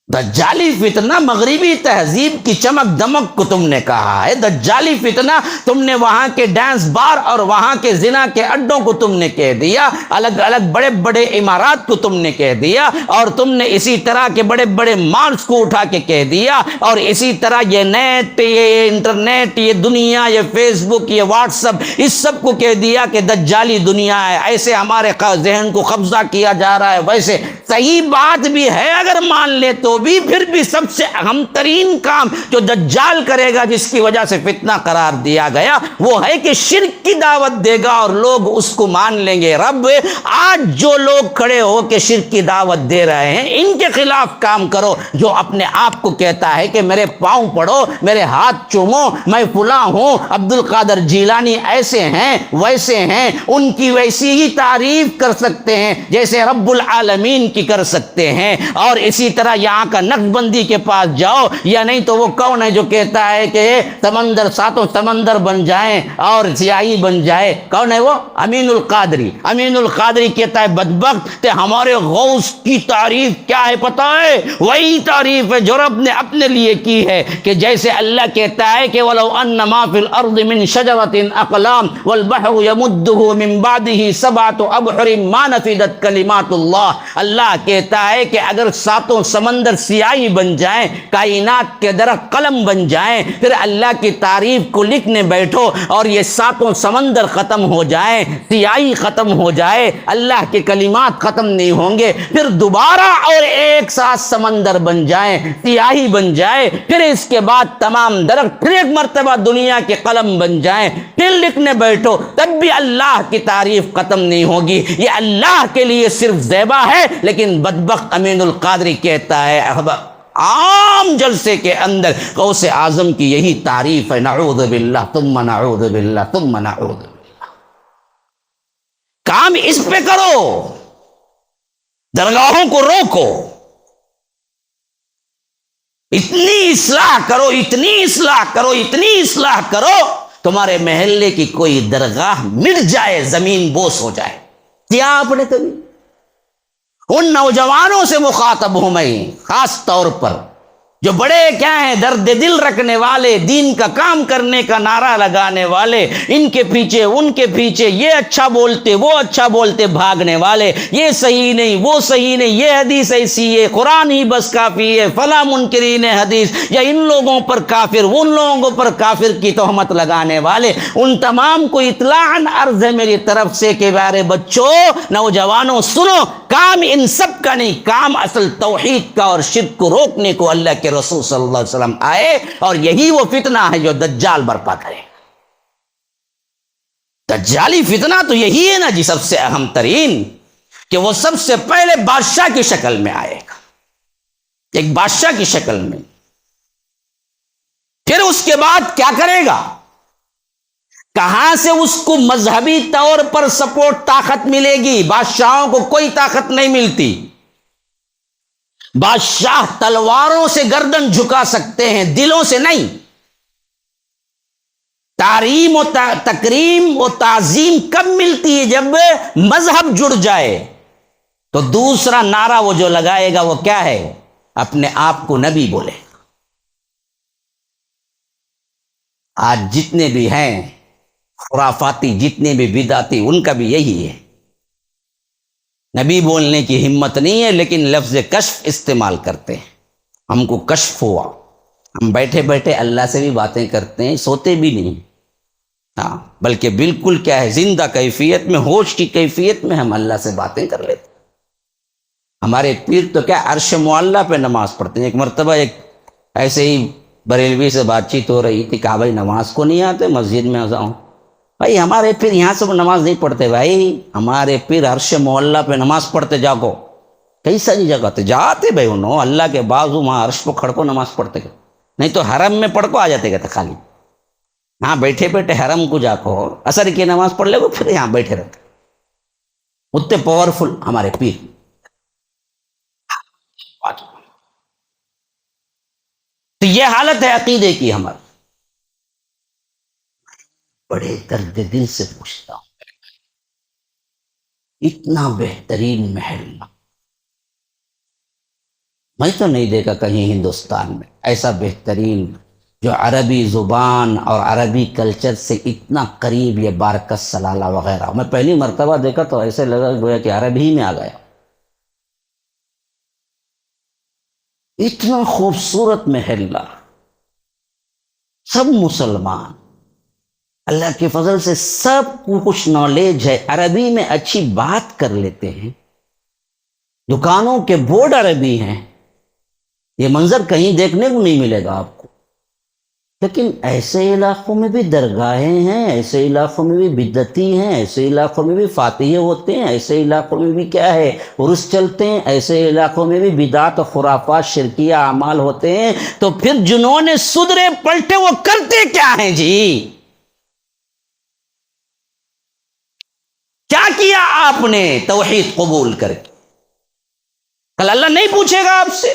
دجالی فتنہ مغربی تہذیب کی چمک دمک کو تم نے کہا ہے، دجالی فتنہ تم نے وہاں کے ڈانس بار اور وہاں کے زنا کے اڈوں کو تم نے کہہ دیا، الگ الگ بڑے بڑے عمارات کو تم نے کہہ دیا، اور تم نے اسی طرح کے بڑے بڑے مالز کو اٹھا کے کہہ دیا، اور اسی طرح یہ نیٹ، یہ انٹرنیٹ، یہ دنیا، یہ فیس بک، یہ واٹس ایپ، اس سب کو کہہ دیا کہ دجالی دنیا ہے۔ ایسے ہمارے ذہن کو قبضہ کیا جا رہا ہے۔ ویسے صحیح بات بھی ہے اگر مان لے تو بھی، پھر بھی سب سے اہم ترین کام جو دجال کرے گا جس کی وجہ سے فتنہ قرار دیا گیا وہ ہے کہ شرک کی دعوت دے گا اور لوگ اس کو مان لیں گے۔ رب آج جو لوگ کھڑے ہو کے شرک کی دعوت دے رہے ہیں ان کے خلاف کام کرو۔ جو اپنے آپ کو کہتا ہے کہ میرے پاؤں پڑو، میرے ہاتھ چومو، میں فلاں ہوں، عبد القادر جیلانی ایسے ہیں ویسے ہیں، ان کی ویسی ہی تعریف کر سکتے ہیں جیسے رب العالمین کی کر سکتے ہیں، اور اسی طرح یہاں کا نقشبندی کے پاس جاؤ، یا نہیں تو وہ کون ہے جو کہتا ہے کہ سمندر ساتوں سمندر بن جائیں اور سیاہی بن جائے؟ کون ہے وہ؟ امین القادری۔ امین القادری کہتا ہے بدبخت ہمارے غوث کی تعریف کیا ہے پتہ ہے؟ وہی تعریف ہے جو رب نے اپنے لیے کی ہے، کہ جیسے اللہ کہتا ہے کہ وَلَوْ أَنَّ مَا فِي الْأَرْضِ مِنْ شَجَرَةٍ أَقْلَامٍ وَالْبَحْرُ يَمُدُّهُ مِنْ بَعْدِهِ سَبْعَةُ أَبْحُرٍ مَا نَفِدَتْ كَلِمَاتُ اللَّهِ۔ اللہ کہتا ہے کہ اگر ساتوں سمندر سیاہی بن جائیں، کائنات کے درخت قلم بن جائیں، پھر اللہ کی تعریف کو لکھنے بیٹھو اور یہ ساتوں سمندر ختم ہو جائیں، سیاہی ختم ہو جائے، اللہ کے کلمات ختم نہیں ہوں گے، پھر دوبارہ اور ایک ساتھ سمندر بن جائیں، سیاہی بن جائے، پھر اس کے بعد تمام درخت پھر ایک مرتبہ دنیا کے قلم بن جائیں، پھر لکھنے بیٹھو، تب بھی اللہ کی تعریف ختم نہیں ہوگی۔ یہ اللہ کے لیے صرف زیبا ہے، لیکن بدبخت امین القادری کہتا ہے عام جلسے کے اندر غوث اعظم کی یہی تعریف ہے، نعوذ باللہ ثم نعوذ باللہ ثم نعوذ باللہ۔ کام اس پہ کرو، درگاہوں کو روکو، اتنی اصلاح کرو، اتنی اصلاح کرو، اتنی اصلاح کرو، تمہارے محلے کی کوئی درگاہ مٹ جائے، زمین بوس ہو جائے۔ کیا آپ نے کبھی؟ ان نوجوانوں سے مخاطب ہوں میں خاص طور پر، جو بڑے کیا ہیں درد دل رکھنے والے، دین کا کام کرنے کا نعرہ لگانے والے، ان کے پیچھے ان کے پیچھے یہ اچھا بولتے وہ اچھا بولتے بھاگنے والے، یہ صحیح نہیں وہ صحیح نہیں، یہ حدیث ایسی ہے، قرآن ہی بس کافی ہے، فلاں منکرین حدیث، یا ان لوگوں پر کافر ان لوگوں پر کافر کی تہمت لگانے والے، ان تمام کو اطلاعاً عرض ہے میری طرف سے کہ پیارے بچوں، نوجوانوں سنو، کام ان سب کا نہیں، کام اصل توحید کا اور شرک کو روکنے کو اللہ کے رسول صلی اللہ علیہ وسلم آئے، اور یہی وہ فتنہ ہے جو دجال برپا کرے۔ دجالی فتنہ تو یہی ہے نا جی، سب سے اہم ترین، کہ وہ سب سے پہلے بادشاہ کی شکل میں آئے گا، ایک بادشاہ کی شکل میں، پھر اس کے بعد کیا کرے گا؟ کہاں سے اس کو مذہبی طور پر سپورٹ طاقت ملے گی؟ بادشاہوں کو کوئی طاقت نہیں ملتی، بادشاہ تلواروں سے گردن جھکا سکتے ہیں، دلوں سے نہیں۔ تعظیم و تکریم و تعظیم کب ملتی ہے؟ جب مذہب جڑ جائے۔ تو دوسرا نعرہ وہ جو لگائے گا وہ کیا ہے؟ اپنے آپ کو نبی بولے۔ آج جتنے بھی ہیں خرافاتی، جتنے بھی بدعتی، ان کا بھی یہی ہے، نبی بولنے کی ہمت نہیں ہے، لیکن لفظ کشف استعمال کرتے ہیں۔ ہم کو کشف ہوا، ہم بیٹھے بیٹھے اللہ سے بھی باتیں کرتے ہیں، سوتے بھی نہیں، ہاں، بلکہ بالکل کیا ہے، زندہ کیفیت میں، ہوش کی کیفیت میں ہم اللہ سے باتیں کر لیتے ہیں۔ ہمارے پیر تو کیا عرش معلّہ پہ نماز پڑھتے ہیں۔ ایک مرتبہ ایک ایسے ہی بریلوی سے بات چیت ہو رہی تھی، کہا بھائی نماز کو نہیں آتے مسجد میں آؤں؟ بھائی ہمارے پیر یہاں سے نماز نہیں پڑھتے، بھائی ہمارے پیر عرش معلّہ پہ نماز پڑھتے، جاگو کئی ساری جگہ تے جاتے بھائی، انہوں اللہ کے بازو وہاں عرش پہ کھڑ کو نماز پڑھتے گئے، نہیں تو حرم میں پڑھ کو آ جاتے گئے تھے، خالی ہاں بیٹھے بیٹھے حرم کو جا کو عصر کی نماز پڑھ لے گا، پھر یہاں بیٹھے رہتے، اتنے پاورفل ہمارے پیر۔ تو یہ حالت ہے عقیدے کی ہماری۔ بڑے درد دل سے پوچھتا ہوں، اتنا بہترین محل میں تو نہیں دیکھا کہیں ہندوستان میں، ایسا بہترین جو عربی زبان اور عربی کلچر سے اتنا قریب، یہ بارکس سلالہ وغیرہ میں پہلی مرتبہ دیکھا تو ایسے لگا گویا کہ عربی ہی میں آ گیا۔ اتنا خوبصورت محلہ، سب مسلمان، اللہ کے فضل سے سب کو کچھ نالج ہے، عربی میں اچھی بات کر لیتے ہیں، دکانوں کے بورڈ عربی ہیں، یہ منظر کہیں دیکھنے کو نہیں ملے گا آپ کو۔ لیکن ایسے علاقوں میں بھی درگاہیں ہیں، ایسے علاقوں میں بھی بدعتی ہیں، ایسے علاقوں میں بھی فاتحے ہوتے ہیں، ایسے علاقوں میں بھی کیا ہے عرس چلتے ہیں، ایسے علاقوں میں بھی بدعت و خرافات شرکیہ اعمال ہوتے ہیں۔ تو پھر جنہوں نے سدھرے پلٹے وہ کرتے کیا ہیں جی؟ کیا کیا آپ نے توحید قبول کر کے؟ کل اللہ نہیں پوچھے گا آپ سے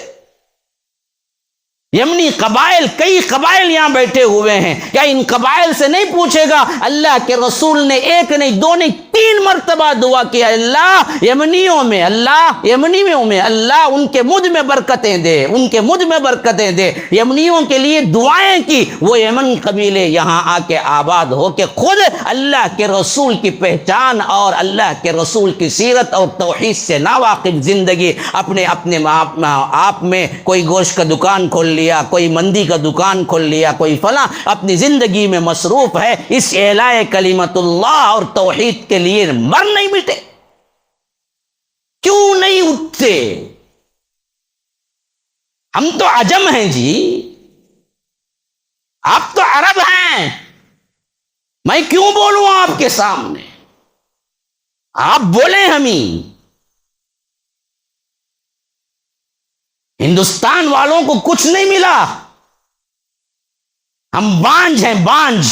یمنی قبائل، کئی قبائل یہاں بیٹھے ہوئے ہیں، کیا ان قبائل سے نہیں پوچھے گا؟ اللہ کے رسول نے ایک نہیں دو نہیں 3 مرتبہ دعا کیا، اللہ یمنیوں میں، اللہ یمنیوں میں، اللہ ان کے مجھ میں برکتیں دے، ان کے مجھ میں برکتیں دے۔ یمنیوں کے لیے دعائیں کی، وہ یمن قبیلے یہاں آ کے آباد ہو کے خود اللہ کے رسول کی پہچان اور اللہ کے رسول کی سیرت اور توحید سے ناواقف زندگی اپنے آپ میں، کوئی گوشت کا دکان کھول لیا، کوئی مندی کا دکان کھول لیا، کوئی فلاں، اپنی زندگی میں مصروف ہے اس اعلاء کلمت اللہ اور توحید کے لیے۔ مر نہیں مٹے، کیوں نہیں اٹھتے؟ ہم تو عجم ہیں جی، آپ تو عرب ہیں، میں کیوں بولوں آپ کے سامنے؟ آپ بولیں ہمیں۔ ہندوستان والوں کو کچھ نہیں ملا، ہم بانجھ ہیں، بانجھ۔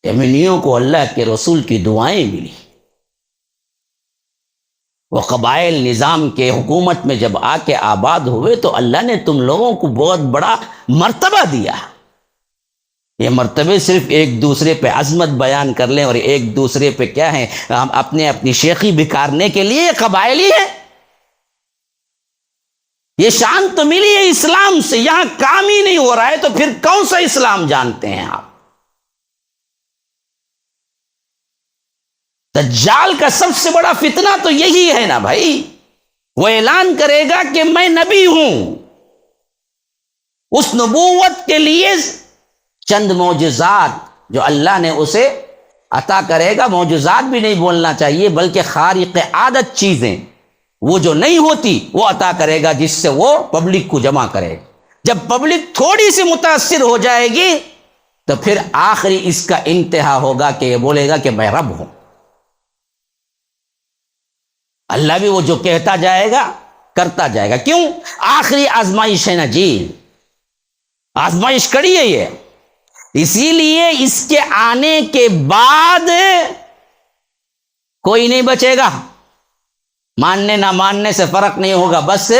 یمنیوں کو اللہ کے رسول کی دعائیں ملی، وہ قبائل نظام کے حکومت میں جب آ کے آباد ہوئے تو اللہ نے تم لوگوں کو بہت بڑا مرتبہ دیا۔ یہ مرتبے صرف ایک دوسرے پہ عظمت بیان کر لیں اور ایک دوسرے پہ کیا ہے، ہم اپنی شیخی بکارنے کے لیے قبائلی ہیں۔ یہ شان تو ملی ہے اسلام سے، یہاں کام ہی نہیں ہو رہا ہے تو پھر کون سا اسلام جانتے ہیں آپ؟ دجال کا سب سے بڑا فتنہ تو یہی ہے نا بھائی، وہ اعلان کرے گا کہ میں نبی ہوں، اس نبوت کے لیے چند معجزات جو اللہ نے اسے عطا کرے گا، معجزات بھی نہیں بولنا چاہیے بلکہ خارق عادت چیزیں، وہ جو نہیں ہوتی وہ عطا کرے گا، جس سے وہ پبلک کو جمع کرے گا۔ جب پبلک تھوڑی سی متاثر ہو جائے گی تو پھر آخری اس کا انتہا ہوگا کہ یہ بولے گا کہ میں رب ہوں۔ اللہ بھی وہ جو کہتا جائے گا کرتا جائے گا۔ کیوں؟ آخری آزمائش ہے نا جی، آزمائش کڑی ہے یہ، اسی لیے اس کے آنے کے بعد کوئی نہیں بچے گا، ماننے نہ ماننے سے فرق نہیں ہوگا، بس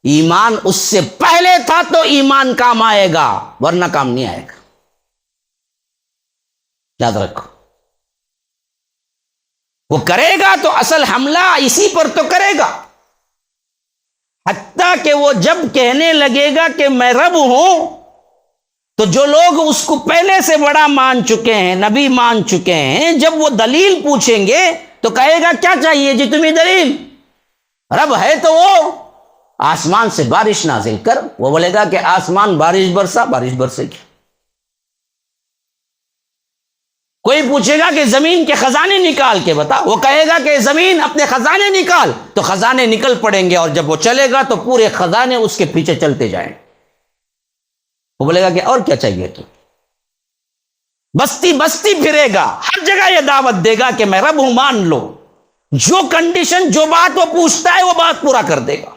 ایمان اس سے پہلے تھا تو ایمان کام آئے گا ورنہ کام نہیں آئے گا، یاد رکھو۔ وہ کرے گا تو اصل حملہ اسی پر تو کرے گا، حتیٰ کہ وہ جب کہنے لگے گا کہ میں رب ہوں تو جو لوگ اس کو پہلے سے بڑا مان چکے ہیں، نبی مان چکے ہیں، جب وہ دلیل پوچھیں گے تو کہے گا کیا چاہیے جی تمہیں دلیل؟ رب ہے تو وہ آسمان سے بارش نازل کر، وہ بولے گا کہ آسمان بارش برسا، بارش برسے گی۔ کوئی پوچھے گا کہ زمین کے خزانے نکال کے بتا، وہ کہے گا کہ زمین اپنے خزانے نکال، تو خزانے نکل پڑیں گے، اور جب وہ چلے گا تو پورے خزانے اس کے پیچھے چلتے جائیں۔ وہ بولے گا کہ اور کیا چاہیے تو؟ بستی بستی پھرے گا، ہر جگہ یہ دعوت دے گا کہ میں رب ہوں، مان لو۔ جو کنڈیشن، جو بات وہ پوچھتا ہے وہ بات پورا کر دے گا۔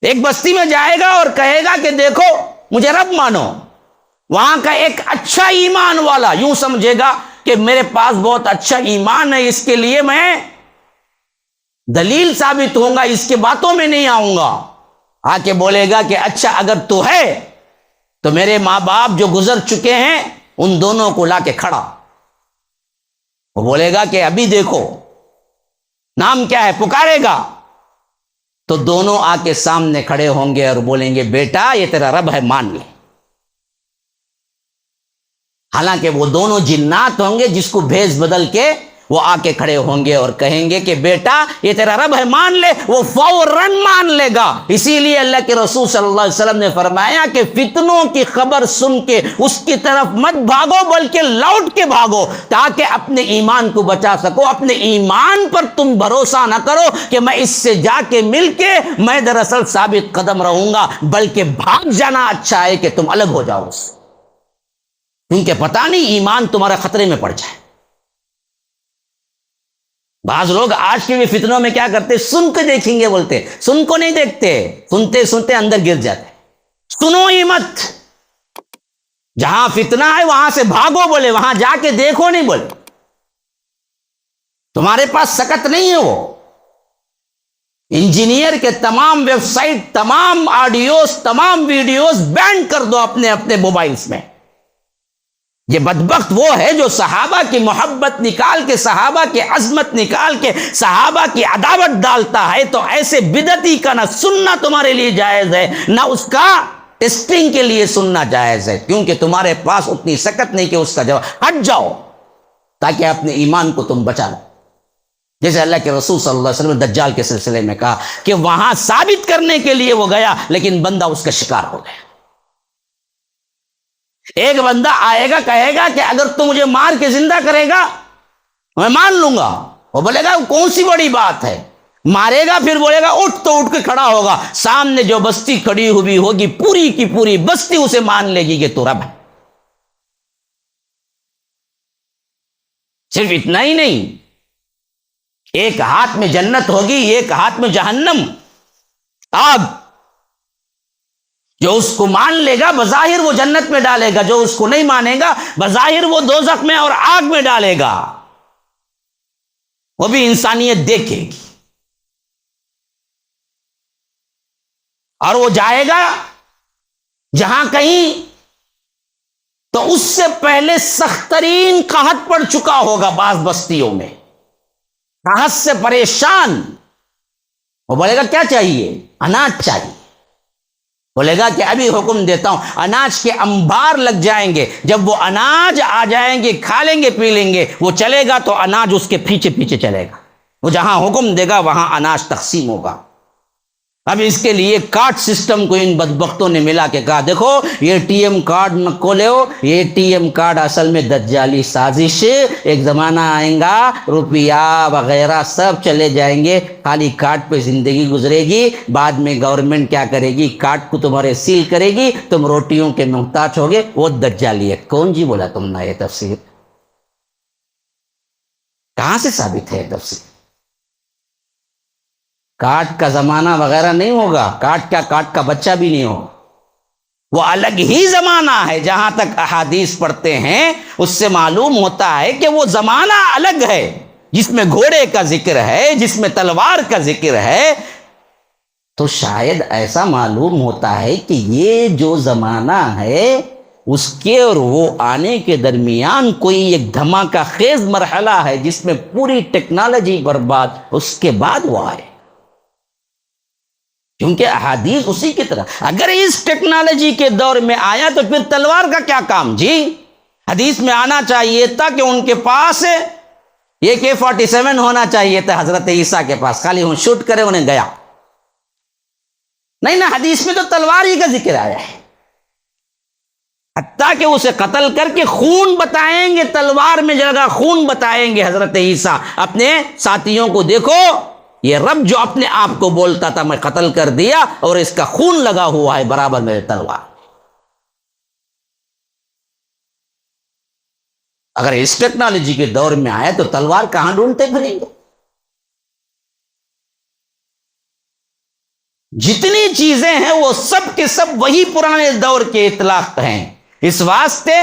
ایک بستی میں جائے گا اور کہے گا کہ دیکھو مجھے رب مانو، وہاں کا ایک اچھا ایمان والا یوں سمجھے گا کہ میرے پاس بہت اچھا ایمان ہے، اس کے لیے میں دلیل ثابت ہوں گا، اس کے باتوں میں نہیں آؤں گا۔ آ کے بولے گا کہ اچھا اگر تو ہے تو میرے ماں باپ جو گزر چکے ہیں ان دونوں کو لا کے کھڑا۔ وہ بولے گا کہ ابھی دیکھو نام کیا ہے، پکارے گا تو دونوں آ کے سامنے کھڑے ہوں گے اور بولیں گے بیٹا یہ تیرا رب ہے، مان لے۔ حالانکہ وہ دونوں جنات ہوں گے جس کو بھیس بدل کے وہ آ کے کھڑے ہوں گے اور کہیں گے کہ بیٹا یہ تیرا رب ہے، مان لے۔ وہ فوراً مان لے گا۔ اسی لیے اللہ کے رسول صلی اللہ علیہ وسلم نے فرمایا کہ فتنوں کی خبر سن کے اس کی طرف مت بھاگو بلکہ لوٹ کے بھاگو، تاکہ اپنے ایمان کو بچا سکو۔ اپنے ایمان پر تم بھروسہ نہ کرو کہ میں اس سے جا کے مل کے میں دراصل ثابت قدم رہوں گا، بلکہ بھاگ جانا اچھا ہے کہ تم الگ ہو جاؤ اس سے، کیونکہ پتہ نہیں ایمان تمہارا خطرے میں پڑ جائے۔ بعض لوگ آج کے بھی فتنوں میں کیا کرتے، سن کے دیکھیں گے بولتے، سن کو نہیں دیکھتے، سنتے سنتے اندر گر جاتے۔ سنو ہی مت، جہاں فتنہ ہے وہاں سے بھاگو بولے، وہاں جا کے دیکھو نہیں بولے، تمہارے پاس سکت نہیں ہے وہ، انجینئر کے تمام ویب سائٹ، تمام آڈیوز، تمام ویڈیوز بین کر دو اپنے اپنے موبائلز میں۔ یہ بدبخت وہ ہے جو صحابہ کی محبت نکال کے، صحابہ کی عظمت نکال کے، صحابہ کی عداوت ڈالتا ہے۔ تو ایسے بدعتی کا نہ سننا تمہارے لیے جائز ہے، نہ اس کا ٹیسٹنگ کے لیے سننا جائز ہے، کیونکہ تمہارے پاس اتنی سکت نہیں کہ اس کا جواب۔ ہٹ جاؤ تاکہ اپنے ایمان کو تم بچا لو۔ جیسے اللہ کے رسول صلی اللہ علیہ وسلم نے دجال کے سلسلے میں کہا کہ وہاں ثابت کرنے کے لیے وہ گیا، لیکن بندہ اس کا شکار ہو گیا۔ ایک بندہ آئے گا، کہے گا کہ اگر تو مجھے مار کے زندہ کرے گا میں مان لوں گا۔ وہ بولے گا کون سی بڑی بات ہے، مارے گا، پھر بولے گا اٹھ، تو اٹھ کے کھڑا ہوگا، سامنے جو بستی کھڑی ہوئی ہوگی پوری کی پوری بستی اسے مان لے گی کہ تو رب ہے۔ صرف اتنا ہی نہیں، ایک ہاتھ میں جنت ہوگی، ایک ہاتھ میں جہنم، آگ۔ جو اس کو مان لے گا بظاہر وہ جنت میں ڈالے گا، جو اس کو نہیں مانے گا بظاہر وہ دوزخ میں اور آگ میں ڈالے گا۔ وہ بھی انسانیت دیکھے گی، اور وہ جائے گا جہاں کہیں تو اس سے پہلے سخت ترین قحط پڑ چکا ہوگا بعض بستیوں میں، قحط سے پریشان۔ وہ بولے گا کیا چاہیے؟ اناج چاہیے۔ بولے گا کہ ابھی حکم دیتا ہوں، اناج کے انبار لگ جائیں گے، جب وہ اناج آ جائیں گے، کھا لیں گے، پی لیں گے، وہ چلے گا تو اناج اس کے پیچھے پیچھے چلے گا، وہ جہاں حکم دے گا وہاں اناج تقسیم ہوگا۔ اب اس کے لیے کارڈ سسٹم کو ان بدبختوں نے ملا کے کہا دیکھو یہ ٹی ایم کارڈ نہ کھولو، یہ ٹی ایم کارڈ اصل میں دجالی سازش، ایک زمانہ آئیں گا روپیہ وغیرہ سب چلے جائیں گے، خالی کارڈ پہ زندگی گزرے گی، بعد میں گورنمنٹ کیا کرے گی، کارڈ کو تمہارے سیل کرے گی، تم روٹیوں کے محتاج ہوگے، وہ دجالی ہے۔ کون جی بولا تم نے یہ تفسیر؟ کہاں سے ثابت ہے تفسیر؟ کاٹ کا زمانہ وغیرہ نہیں ہوگا، کاٹ کا بچہ بھی نہیں ہوگا، وہ الگ ہی زمانہ ہے۔ جہاں تک احادیث پڑھتے ہیں اس سے معلوم ہوتا ہے کہ وہ زمانہ الگ ہے، جس میں گھوڑے کا ذکر ہے، جس میں تلوار کا ذکر ہے۔ تو شاید ایسا معلوم ہوتا ہے کہ یہ جو زمانہ ہے اس کے اور وہ آنے کے درمیان کوئی ایک دھماکہ خیز مرحلہ ہے جس میں پوری ٹیکنالوجی برباد، اس کے بعد وہ آئے، کیونکہ احادیث اسی کی طرح۔ اگر اس ٹیکنالوجی کے دور میں آیا تو پھر تلوار کا کیا کام جی؟ حدیث میں آنا چاہیے تھا کہ ان کے پاس AK-47 ہونا چاہیے تھا حضرت عیسیٰ کے پاس، خالی ہوں شوٹ کرے انہیں گیا۔ نہیں نا، حدیث میں تو تلوار ہی کا ذکر آیا ہے، حتیٰ کہ اسے قتل کر کے خون بتائیں گے، تلوار میں جگہ خون بتائیں گے حضرت عیسیٰ اپنے ساتھیوں کو، دیکھو یہ رب جو اپنے آپ کو بولتا تھا میں قتل کر دیا اور اس کا خون لگا ہوا ہے برابر میرے تلوار۔ اگر اس ٹیکنالوجی کے دور میں آئے تو تلوار کہاں ڈھونڈتے پھریں گے؟ جتنی چیزیں ہیں وہ سب کے سب وہی پرانے دور کے اطلاق ہیں۔ اس واسطے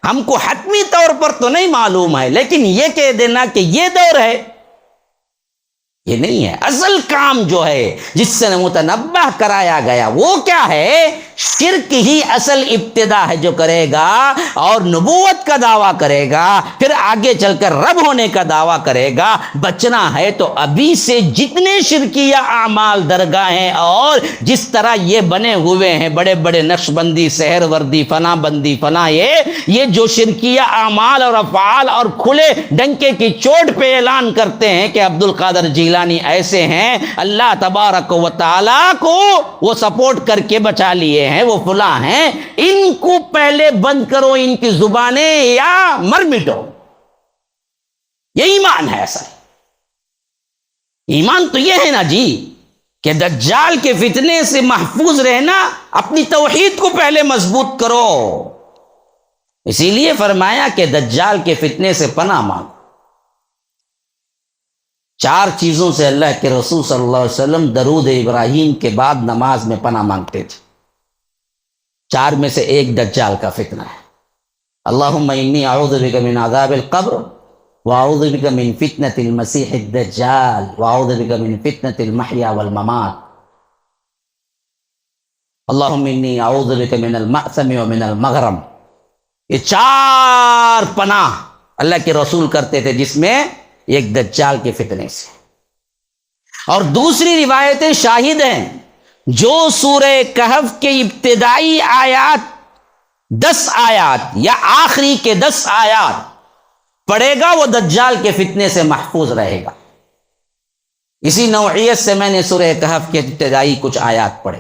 ہم کو حتمی طور پر تو نہیں معلوم ہے، لیکن یہ کہہ دینا کہ یہ دور ہے یہ نہیں ہے۔ اصل کام جو ہے جس سے متنبہ کرایا گیا وہ کیا ہے؟ شرک ہی اصل ابتدا ہے جو کرے گا اور نبوت کا دعویٰ کرے گا، پھر آگے چل کر رب ہونے کا دعویٰ کرے گا۔ بچنا ہے تو ابھی سے جتنے شرکیہ اعمال درگاہیں اور جس طرح یہ بنے ہوئے ہیں بڑے بڑے نقش بندی، سحر وردی، فنا بندی، فنا، یہ جو شرکیہ اعمال اور افعال اور کھلے ڈنکے کی چوٹ پہ اعلان کرتے ہیں کہ عبد القادر جیلانی ایسے ہیں، اللہ تبارک و تعالیٰ کو وہ سپورٹ کر کے بچا لیے ہیں، وہ فلاں ہیں، ان کو پہلے بند کرو ان کی زبانیں یا مر مٹو۔ یہ ایمان ہے ایسا۔ ایمان تو یہ ہے نا جی کہ دجال کے فتنے سے محفوظ رہنا، اپنی توحید کو پہلے مضبوط کرو۔ اسی لیے فرمایا کہ دجال کے فتنے سے پناہ مانگو۔ 4 چیزوں سے اللہ کے رسول صلی اللہ علیہ وسلم درود ابراہیم کے بعد نماز میں پناہ مانگتے تھے۔ 4 میں سے ایک دجال کا فتنہ ہے۔ اللہم انی اعوذ بک من عذاب القبر وأعوذ بك من فتنة المسيح الدجال وأعوذ بك من فتنة المحيا والممات اللهم إني أعوذ بك من المأثم ومن المغرم. یہ 4 پناہ اللہ کے رسول کرتے تھے، جس میں ایک دجال کے فتنے سے. اور دوسری روایتیں شاہد ہیں، جو سورہ کہف کے ابتدائی آیات 10 آیات یا آخری کے 10 آیات پڑھے گا وہ دجال کے فتنے سے محفوظ رہے گا. اسی نوعیت سے میں نے سورہ کہف کے ابتدائی کچھ آیات پڑھے.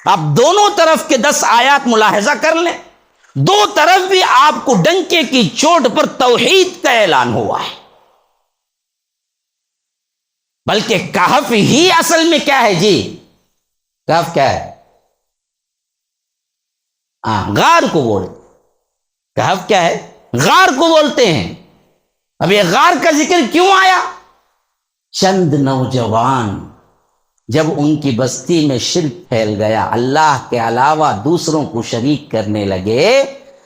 آپ دونوں طرف کے 10 آیات ملاحظہ کر لیں، دو طرف بھی آپ کو ڈنکے کی چوٹ پر توحید کا اعلان ہوا ہے. بلکہ کہف ہی اصل میں کیا ہے جی؟ کہف کیا ہے؟ غار کو بولتے. کہف کیا ہے؟ غار کو بولتے ہیں. اب یہ غار کا ذکر کیوں آیا؟ چند نوجوان جب ان کی بستی میں شرک پھیل گیا، اللہ کے علاوہ دوسروں کو شریک کرنے لگے،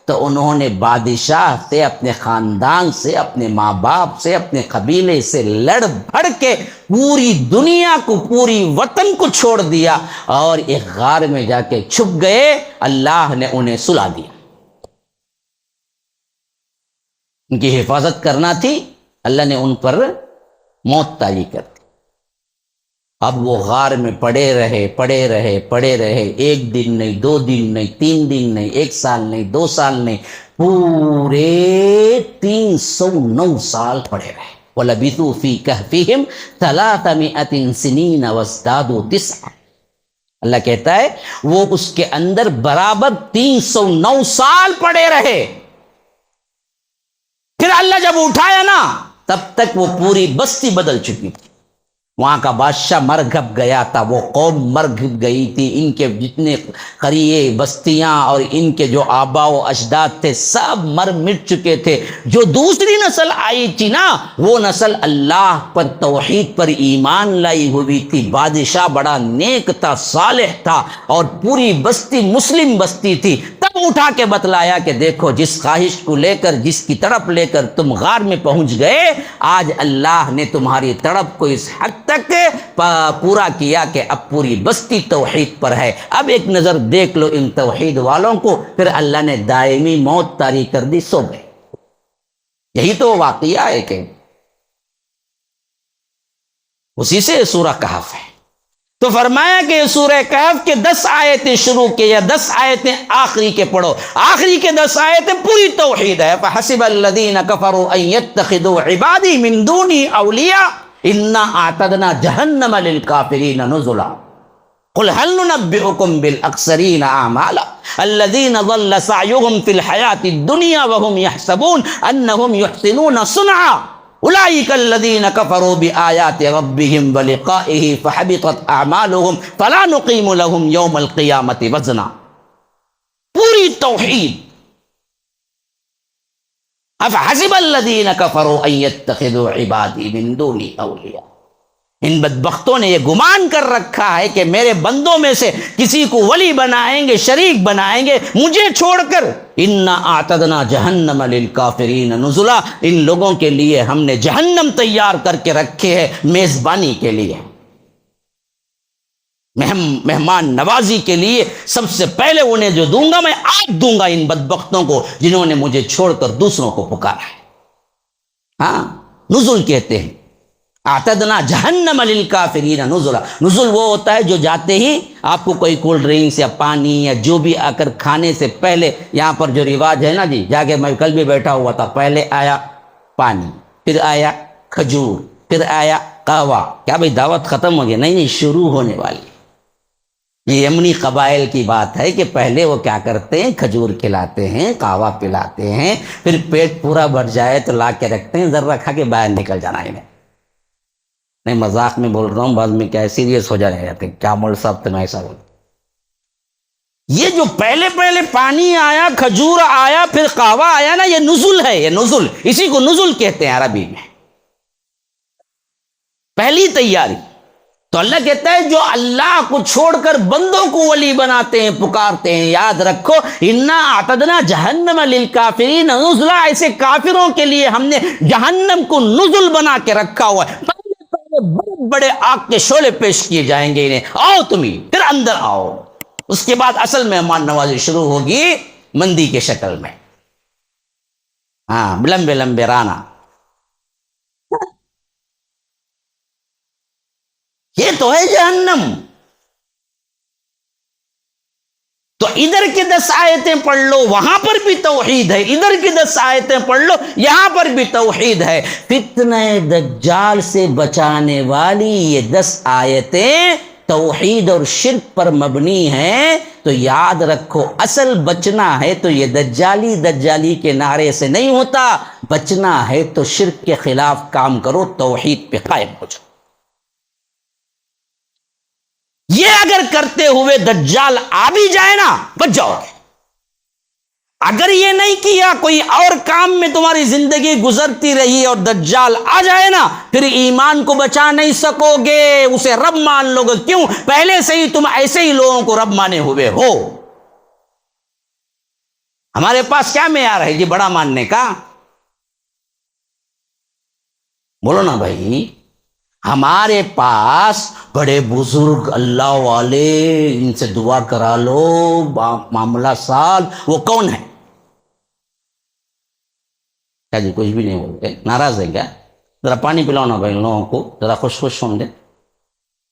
تو انہوں نے بادشاہ سے، اپنے خاندان سے، اپنے ماں باپ سے، اپنے قبیلے سے لڑ بھڑ کے پوری دنیا کو، پوری وطن کو چھوڑ دیا اور ایک غار میں جا کے چھپ گئے. اللہ نے انہیں سلا دیا. ان کی حفاظت کرنا تھی، اللہ نے ان پر موت طاری کر دی. اب وہ غار میں پڑے رہے، ایک دن نہیں، 2 دن نہیں، 3 دن نہیں، 1 سال نہیں، 2 سال نہیں، پورے 309 سال پڑے رہے. وَلَبِثُوا فِي كَهْفِهِمْ 300 سِنِينَ وَازْدَادُوا 9. اللہ کہتا ہے وہ اس کے اندر برابر 309 سال پڑے رہے. پھر اللہ جب اٹھایا نا، تب تک وہ پوری بستی بدل چکی تھی. وہاں کا بادشاہ مر گھپ گیا تھا، وہ قوم مر گھپ گئی تھی، ان کے جتنے قریے بستیاں اور ان کے جو آبا و اجداد تھے سب مر مٹ چکے تھے. جو دوسری نسل آئی تھی نا، وہ نسل اللہ پر، توحید پر ایمان لائی ہوئی تھی. بادشاہ بڑا نیک تھا، صالح تھا، اور پوری بستی مسلم بستی تھی. تب اٹھا کے بتلایا کہ دیکھو، جس خواہش کو لے کر، جس کی تڑپ لے کر تم غار میں پہنچ گئے، آج اللہ نے تمہاری تڑپ کو اس حد تک پورا کیا کہ اب پوری بستی توحید پر ہے. اب ایک نظر دیکھ لو ان توحید والوں کو. پھر اللہ نے دائمی موت طاری کر دی، سو گئے. یہی تو واقعہ ہے کہ اسی سے سورہ کہف ہے. تو فرمایا کہ سورہ کہف کے 10 آیتیں شروع کی یا 10 آیتیں آخری کے پڑھو. آخری کے 10 آیتیں پوری توحید ہے. فَحَسِبَ الَّذِينَ كَفَرُوا أَن يَتَّخِذُوا عِبَادِي مِن دُونِي أَوْلِيَاءَ إِنَّا أَعْتَدْنَا جَهَنَّمَ لِلْكَافِرِينَ نُزُلًا قُلْ هَلْ نُنَبِّئُكُم بِالْأَخْسَرِينَ أَعْمَالًا الَّذِينَ ضَلَّ سَعْيُهُمْ فِي الْحَيَاةِ الدُّنْيَا وَهُمْ يَحْسَبُونَ أَنَّهُمْ يُحْسِنُونَ صُنْعًا أُولَئِكَ الَّذِينَ كَفَرُوا بِآيَاتِ رَبِّهِمْ وَلِقَائِهِ فَحَبِطَتْ أَعْمَالُهُمْ فَلَا نُقِيمُ لَهُمْ يَوْمَ الْقِيَامَةِ وَزْنًا. پوری توحید. أَفَحَسِبَ الَّذِينَ كَفَرُوا أَن يَتَّخِذُوا عِبَادِي مِن دُونِي أَوْلِيَاءَ. ان بدبختوں نے یہ گمان کر رکھا ہے کہ میرے بندوں میں سے کسی کو ولی بنائیں گے، شریک بنائیں گے مجھے چھوڑ کر. انا اعتدنا جہنم للکافرین نزلا. ان لوگوں کے لیے ہم نے جہنم تیار کر کے رکھے ہے میزبانی کے لیے، مہمان نوازی کے لیے. سب سے پہلے انہیں جو دوں گا میں آگ دوں گا ان بدبختوں کو جنہوں نے مجھے چھوڑ کر دوسروں کو پکارا ہے. ہاں، نزل کہتے ہیں. اعتدنا جہنم للکافرین نزلا. نزل وہ ہوتا ہے جو جاتے ہی آپ کو کوئی کولڈ ڈرنکس یا پانی یا جو بھی آ کر کھانے سے پہلے، یہاں پر جو رواج ہے نا جی، جا کے میں کل بھی بیٹھا ہوا تھا، پہلے آیا پانی، پھر آیا کھجور، پھر آیا قہوہ. کیا بھئی دعوت ختم ہو گئی؟ نہیں، شروع ہونے والی. یہ یمنی قبائل کی بات ہے کہ پہلے وہ کیا کرتے ہیں، کھجور کھلاتے ہیں، قہوہ پلاتے ہیں، پھر پیٹ پورا بھر جائے تو لا کے رکھتے ہیں، ذرا کھا کے باہر نکل جانا انہیں. نہیں، مذاق میں بول رہا ہوں، بعد میں کیا سیریس ہو جانے رہتے، کیا مول صاحب تم ایسا بول. یہ جو پہلے پانی آیا، کھجور آیا، پھر قہوہ آیا نا، یہ نزل ہے. یہ نزل، اسی کو نزل کہتے ہیں عربی میں، پہلی تیاری. تو اللہ کہتا ہے جو اللہ کو چھوڑ کر بندوں کو ولی بناتے ہیں، پکارتے ہیں، یاد رکھو انا اعتدنا جہنم للکافرین نزلا، ایسے کافروں کے لیے ہم نے جہنم کو نزل بنا کے رکھا ہوا ہے۔ بڑے بڑے آگ کے شعلے پیش کیے جائیں گے انہیں، آؤ تمہیں، پھر اندر آؤ۔ اس کے بعد اصل مہمان نوازی شروع ہوگی مندی کے شکل میں، ہاں، لمبے لمبے رانا۔ یہ تو ہے جہنم۔ تو ادھر کی 10 آیتیں پڑھ لو، وہاں پر بھی توحید ہے، ادھر کی 10 آیتیں پڑھ لو، یہاں پر بھی توحید ہے۔ فتنہ دجال سے بچانے والی یہ 10 آیتیں توحید اور شرک پر مبنی ہیں۔ تو یاد رکھو اصل بچنا ہے تو یہ دجالی کے نعرے سے نہیں ہوتا، بچنا ہے تو شرک کے خلاف کام کرو، توحید پہ قائم ہو جاؤ۔ یہ اگر کرتے ہوئے دجال آ بھی جائے نا، بچ جاؤ گے۔ اگر یہ نہیں کیا، کوئی اور کام میں تمہاری زندگی گزرتی رہی اور دجال آ جائے نا، پھر ایمان کو بچا نہیں سکو گے، اسے رب مان لو گے۔ کیوں؟ پہلے سے ہی تم ایسے ہی لوگوں کو رب مانے ہوئے ہو۔ ہمارے پاس کیا معیار ہے جی بڑا ماننے کا؟ بولو نا بھائی، ہمارے پاس بڑے بزرگ اللہ والے، ان سے دعا کرا لو، معاملہ سال، وہ کون ہے؟ کیا جی کچھ بھی نہیں بولتے؟ ناراض ہے کیا؟ ذرا پانی پلاؤ نا بھائی لوگوں کو، ذرا خوش خوش ہوں گے۔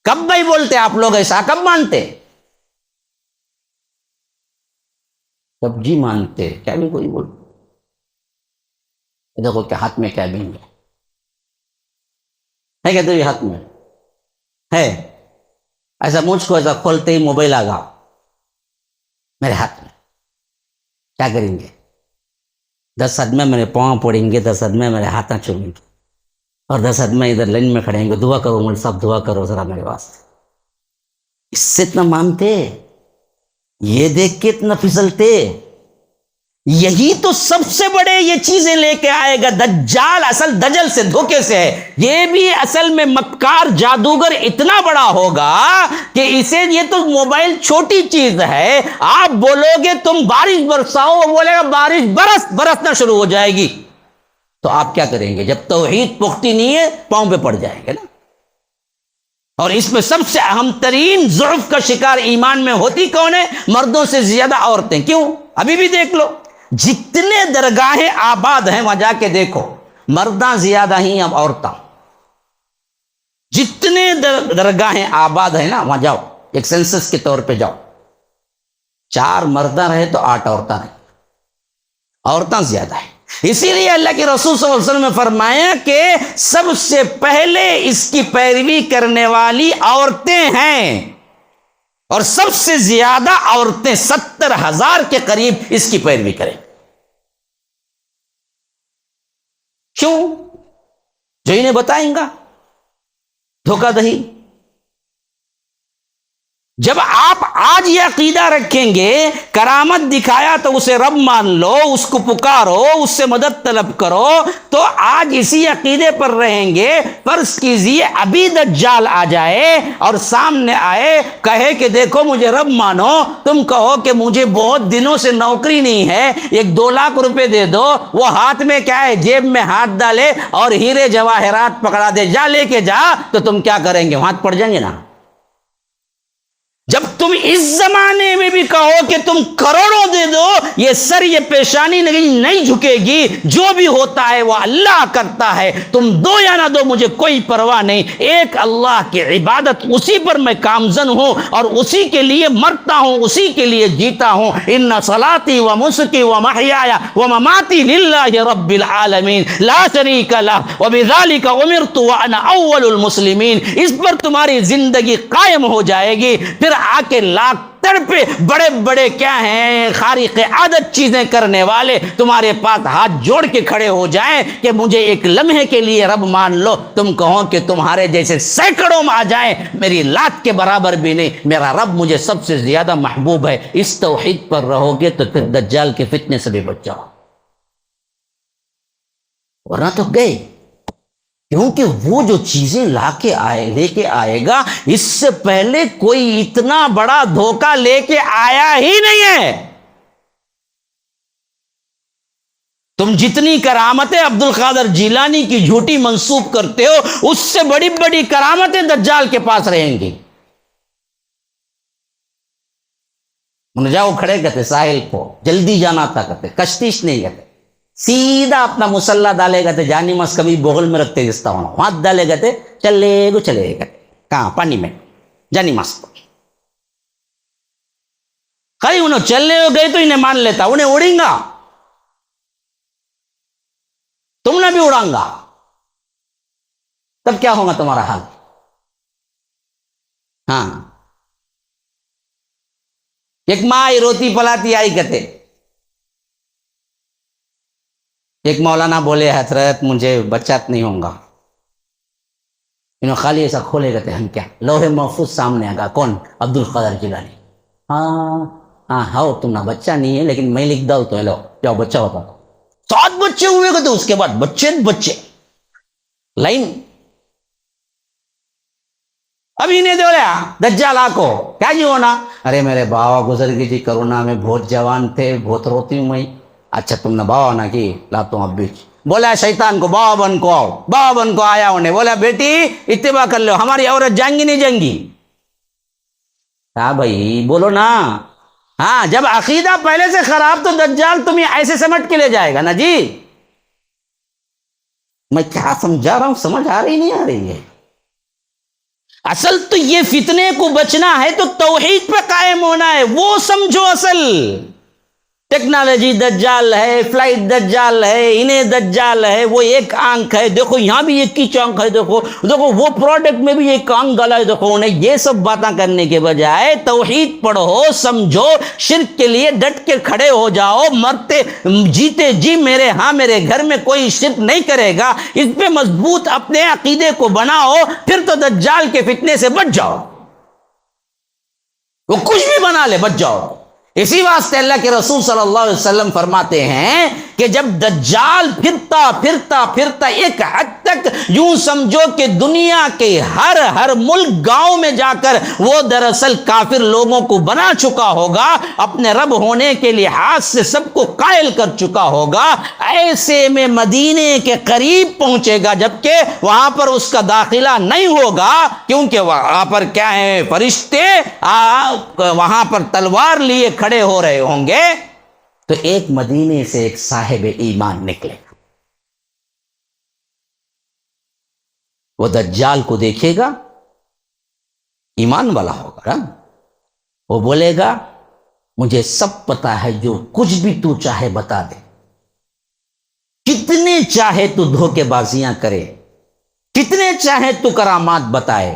کب بھائی بولتے آپ لوگ ایسا؟ کب مانتے؟ کب جی مانتے؟ کیا بھی کوئی بول؟ دیکھو کہ ہاتھ میں کیا بھی ہے کیا؟ تو یہ ہاتھ میں ہے ایسا، مجھ کو ایسا کھولتے ہی موبائل آ گا میرے ہاتھ میں، کیا کریں گے؟ 10 صدمے میرے پاؤں پڑیں گے، 10 صدمے میرے ہاتھاں چومیں گے، اور 10 صدمے ادھر لائن میں کھڑے ہیں گے، دعا کرو مول صاحب، دعا کرو ذرا میرے واسطے۔ اس سے اتنا مانتے، یہ دیکھ کے اتنا پھسلتے۔ یہی تو سب سے بڑے یہ چیزیں لے کے آئے گا دجال۔ اصل دجل سے دھوکے سے ہے، یہ بھی اصل میں مکار جادوگر اتنا بڑا ہوگا کہ اسے، یہ تو موبائل چھوٹی چیز ہے، آپ بولو گے تم بارش برساؤ، وہ بولے گا بارش برسنا شروع ہو جائے گی۔ تو آپ کیا کریں گے؟ جب توحید پختی نہیں ہے، پاؤں پہ پڑ جائیں گے نا۔ اور اس میں سب سے اہم ترین ضعف کا شکار ایمان میں ہوتی کون ہے؟ مردوں سے زیادہ عورتیں۔ کیوں؟ ابھی بھی دیکھ لو، جتنے درگاہیں آباد ہیں وہاں جا کے دیکھو، مرداں زیادہ ہی اب عورتاں۔ جتنے درگاہیں آباد ہیں نا وہاں جاؤ، ایک سینسس کے طور پہ جاؤ، 4 مرداں رہے تو 8 عورتاں رہے، عورتاں زیادہ ہیں۔ اسی لیے اللہ کے رسول صلی اللہ علیہ وسلم نے فرمایا کہ سب سے پہلے اس کی پیروی کرنے والی عورتیں ہیں، اور سب سے زیادہ عورتیں 70,000 کے قریب اس کی پیروی کریں۔ کیوں؟ جو انہیں بتائیں گا دھوکہ دہی۔ جب آپ آج یہ عقیدہ رکھیں گے کرامت دکھایا تو اسے رب مان لو، اس کو پکارو، اس سے مدد طلب کرو، تو آج اسی عقیدے پر رہیں گے۔ فرض کیجیے ابھی دجال آ جائے اور سامنے آئے، کہے کہ دیکھو مجھے رب مانو، تم کہو کہ مجھے بہت دنوں سے نوکری نہیں ہے، 1-2 لاکھ روپے دے دو، وہ ہاتھ میں کیا ہے؟ جیب میں ہاتھ ڈالے اور ہیرے جواہرات پکڑا دے، جا لے کے جا، تو تم کیا کریں گے؟ ہاتھ پڑ جائیں گے نا۔ جب تم اس زمانے میں بھی کہو کہ تم کروڑوں دے دو، یہ سر، یہ پیشانی نہیں جھکے گی، جو بھی ہوتا ہے وہ اللہ کرتا ہے، تم دو یا نہ دو مجھے کوئی پرواہ نہیں، ایک اللہ کی عبادت، اسی پر میں کامزن ہوں اور اسی کے لیے مرتا ہوں، اسی کے لیے جیتا ہوں۔ ان صلاتی و نسکی و محیای و مماتی للہ رب العالمین لا شریک لہ وبذالک امرت وانا اول المسلمین۔ اس پر تمہاری زندگی قائم ہو جائے گی، پھر آ کے لاکھ تڑپے بڑے بڑے کیا ہیں خارق عادت چیزیں کرنے والے تمہارے پاس ہاتھ جوڑ کے کھڑے ہو جائیں کہ مجھے ایک لمحے کے لیے رب مان لو، تم کہو کہ تمہارے جیسے سینکڑوں میں آ جائیں، میری لات کے برابر بھی نہیں، میرا رب مجھے سب سے زیادہ محبوب ہے۔ اس توحید پر رہو گے تو پھر دجال کے فتنے سے بھی بچ جاؤ، ورنہ تو گئے۔ کیونکہ وہ جو چیزیں لے کے آئے گا اس سے پہلے کوئی اتنا بڑا دھوکہ لے کے آیا ہی نہیں ہے. تم جتنی کرامتیں عبد القادر جیلانی کی جھوٹی منسوب کرتے ہو اس سے بڑی بڑی کرامتیں دجال کے پاس رہیں گی. انہیں جاؤ کھڑے کہتے ساحل کو، جلدی جانا تھا کہتے، کشتیش نہیں کہتے، سیدھا اپنا مسلح ڈالے گئے تھے، جانی مس کبھی بغل میں رکھتے جستا ہونا، ہاتھ ڈالے گئے تھے، چلے گئے کہاں پانی میں، جانی مس کئی انہوں چلنے گئے تو انہیں مان لیتا، انہیں اڑیں گا، تم نے بھی اڑاؤں گا، تب کیا ہوگا تمہارا حال؟ ہاں ایک ماں روتی پلاتی آئی کہتے، ایک مولانا بولے حضرت مجھے بچت نہیں ہوں گا، انہوں خالی ایسا کھولے کہتے ہم کیا، لوح محفوظ سامنے آگا، کون؟ عبد القادر جیلانی. ہاں تم نہ بچہ نہیں ہے لیکن میں لکھ دوں تو لو جاؤ بچہ ہوتا. 7 بچے ہوئے کہتے، اس کے بعد بچے لائن. ابھی نہیں دو رہا دجال کو کیا جی ہونا؟ ارے میرے باوا گزر گئی جی کرونا میں، بہت جوان تھے، بہت روتی ہوں میں. اچھا تم نے باوا نہ کی، لاتا ہوں اب بیچ. بولا شیطان کو باوا بن کو آیا انہیں، بولا بیٹی اتباع کر لو، ہماری عورت جائیں گی نہیں جائیں گی؟ ہاں بھائی بولو نا. ہاں جب عقیدہ پہلے سے خراب تو دجال تمہیں ایسے سمٹ کے لے جائے گا نا جی. میں کیا سمجھا رہا ہوں، سمجھ آ رہی نہیں آ رہی ہے؟ اصل تو یہ فتنے کو بچنا ہے تو توحید پہ قائم ہونا ہے، وہ سمجھو. اصل ٹیکنالوجی دجال ہے، فلائٹ دجال ہے، انہیں دجال ہے، وہ ایک آنکھ ہے، دیکھو یہاں بھی ایک کی آنکھ ہے، دیکھو وہ پروڈکٹ میں بھی ایک آنکھ گلا ہے، دیکھو انہیں. یہ سب باتیں کرنے کے بجائے توحید پڑھو، سمجھو، شرک کے لیے ڈٹ کے کھڑے ہو جاؤ. مرتے جیتے جی میرے گھر میں کوئی شرک نہیں کرے گا، اس پہ مضبوط اپنے عقیدے کو بناؤ، پھر تو دجال کے فتنے سے بچ جاؤ. وہ کچھ بھی بنا لے بچ جاؤ. اسی واسطے اللہ کے رسول صلی اللہ علیہ وسلم فرماتے ہیں کہ جب دجال پھرتا ایک حد تک یوں سمجھو کہ دنیا کے ہر ملک گاؤں میں جا کر وہ دراصل کافر لوگوں کو بنا چکا ہوگا، اپنے رب ہونے کے لحاظ سے سب کو قائل کر چکا ہوگا. ایسے میں مدینے کے قریب پہنچے گا، جبکہ وہاں پر اس کا داخلہ نہیں ہوگا، کیونکہ وہاں پر کیا ہے، فرشتے وہاں پر تلوار لیے کھڑے ہو رہے ہوں گے. تو ایک مدینے سے ایک صاحب ایمان نکلے گا، وہ دجال کو دیکھے گا، ایمان والا ہوگا، وہ بولے گا مجھے سب پتا ہے، جو کچھ بھی تو چاہے بتا دے، کتنے چاہے تو دھوکے بازیاں کرے، کتنے چاہے تو کرامات بتائے،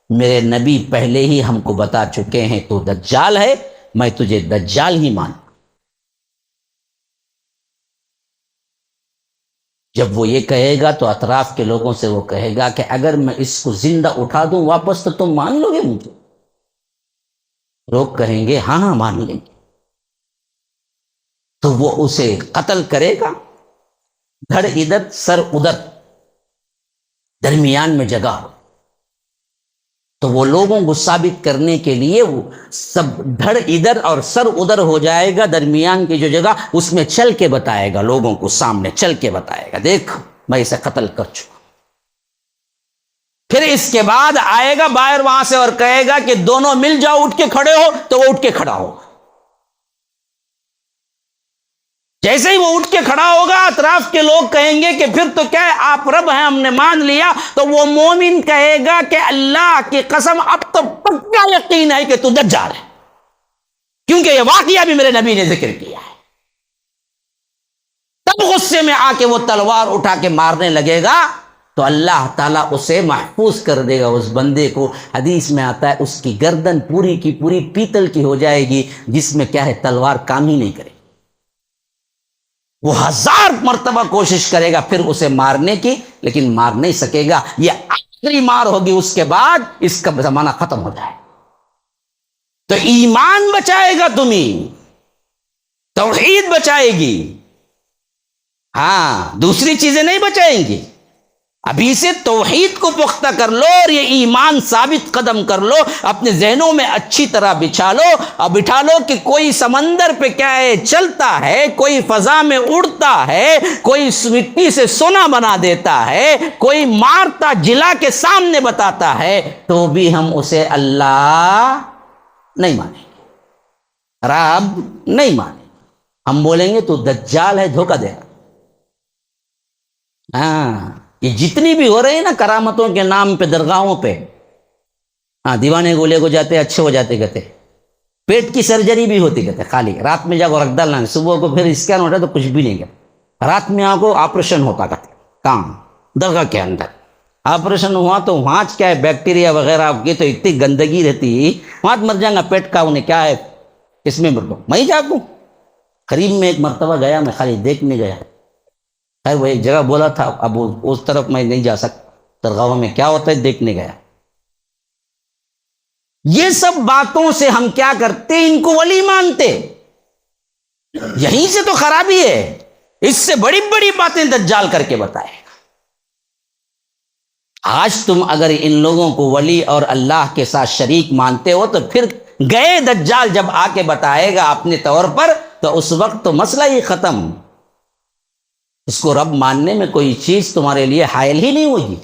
میرے نبی پہلے ہی ہم کو بتا چکے ہیں تو دجال ہے، میں تجھے دجال ہی مان. جب وہ یہ کہے گا تو اطراف کے لوگوں سے وہ کہے گا کہ اگر میں اس کو زندہ اٹھا دوں واپس تو تم مان لو گے مجھے؟ لوگ کہیں گے ہاں مان لیں گے. تو وہ اسے قتل کرے گا، دھڑ ادھر سر ادھر، درمیان میں جگہ ہو. تو وہ لوگوں کو ثابت کرنے کے لیے وہ سب دھڑ ادھر اور سر ادھر ہو جائے گا، درمیان کی جو جگہ اس میں چل کے بتائے گا، لوگوں کو سامنے چل کے بتائے گا دیکھ میں اسے قتل کر چکا. پھر اس کے بعد آئے گا باہر وہاں سے اور کہے گا کہ دونوں مل جاؤ، اٹھ کے کھڑے ہو، تو وہ اٹھ کے کھڑا ہوگا. جیسے ہی وہ اٹھ کے کھڑا ہوگا اطراف کے لوگ کہیں گے کہ پھر تو کیا ہے، آپ رب ہیں، ہم نے مان لیا. تو وہ مومن کہے گا کہ اللہ کی قسم اب تو پکا یقین ہے کہ تو دجال ہے، کیونکہ یہ واقعہ بھی میرے نبی نے ذکر کیا ہے. تب غصے میں آ کے وہ تلوار اٹھا کے مارنے لگے گا تو اللہ تعالیٰ اسے محفوظ کر دے گا. اس بندے کو حدیث میں آتا ہے اس کی گردن پوری کی پوری پیتل کی ہو جائے گی، جس میں کیا ہے تلوار کام ہی نہیں کرے. وہ 1000 مرتبہ کوشش کرے گا پھر اسے مارنے کی، لیکن مار نہیں سکے گا. یہ آخری مار ہوگی، اس کے بعد اس کا زمانہ ختم ہو جائے. تو ایمان بچائے گا تمہیں، توحید بچائے گی، ہاں دوسری چیزیں نہیں بچائیں گی. ابھی سے توحید کو پختہ کر لو اور یہ ایمان ثابت قدم کر لو، اپنے ذہنوں میں اچھی طرح بچھا لو اور بٹھا لو کہ کوئی سمندر پہ کیا ہے چلتا ہے، کوئی فضا میں اڑتا ہے، کوئی مٹی سے سونا بنا دیتا ہے، کوئی مارتا جلا کے سامنے بتاتا ہے، تو بھی ہم اسے اللہ نہیں مانیں گے، رب نہیں مانیں گے۔ ہم بولیں گے تو دجال ہے، دھوکہ دے رہا۔ ہاں، یہ جتنی بھی ہو رہی ہے نا کرامتوں کے نام پہ درگاہوں پہ، ہاں دیوانے گولے کو جاتے اچھے ہو جاتے کہتے، پیٹ کی سرجری بھی ہوتی کہتے، خالی رات میں جا کو رکھ ڈالنا، صبح کو پھر اسکین ہوتا تو کچھ بھی نہیں کہتے، رات میں آ کو آپریشن ہوتا کہتے کام درگاہ کے اندر۔ آپریشن ہوا تو وہاں کیا ہے بیکٹیریا وغیرہ کی تو اتنی گندگی رہتی، وہاں مر جائیں گا پیٹ کا، انہیں کیا ہے اس میں مر دو میں جاگوں۔ قریب میں ایک مرتبہ گیا، میں خالی دیکھنے گیا، خیر وہ ایک جگہ بولا تھا، اب اس طرف میں نہیں جا سکتا، درگاہوں میں کیا ہوتا ہے دیکھنے گیا۔ یہ سب باتوں سے ہم کیا کرتے، ان کو ولی مانتے، یہیں سے تو خرابی ہے۔ اس سے بڑی بڑی باتیں دجال کر کے بتائے گا۔ آج تم اگر ان لوگوں کو ولی اور اللہ کے ساتھ شریک مانتے ہو تو پھر گئے دجال جب آ کے بتائے گا اپنے طور پر، تو اس وقت تو مسئلہ ہی ختم، اس کو رب ماننے میں کوئی چیز تمہارے لیے حائل ہی نہیں ہوگی۔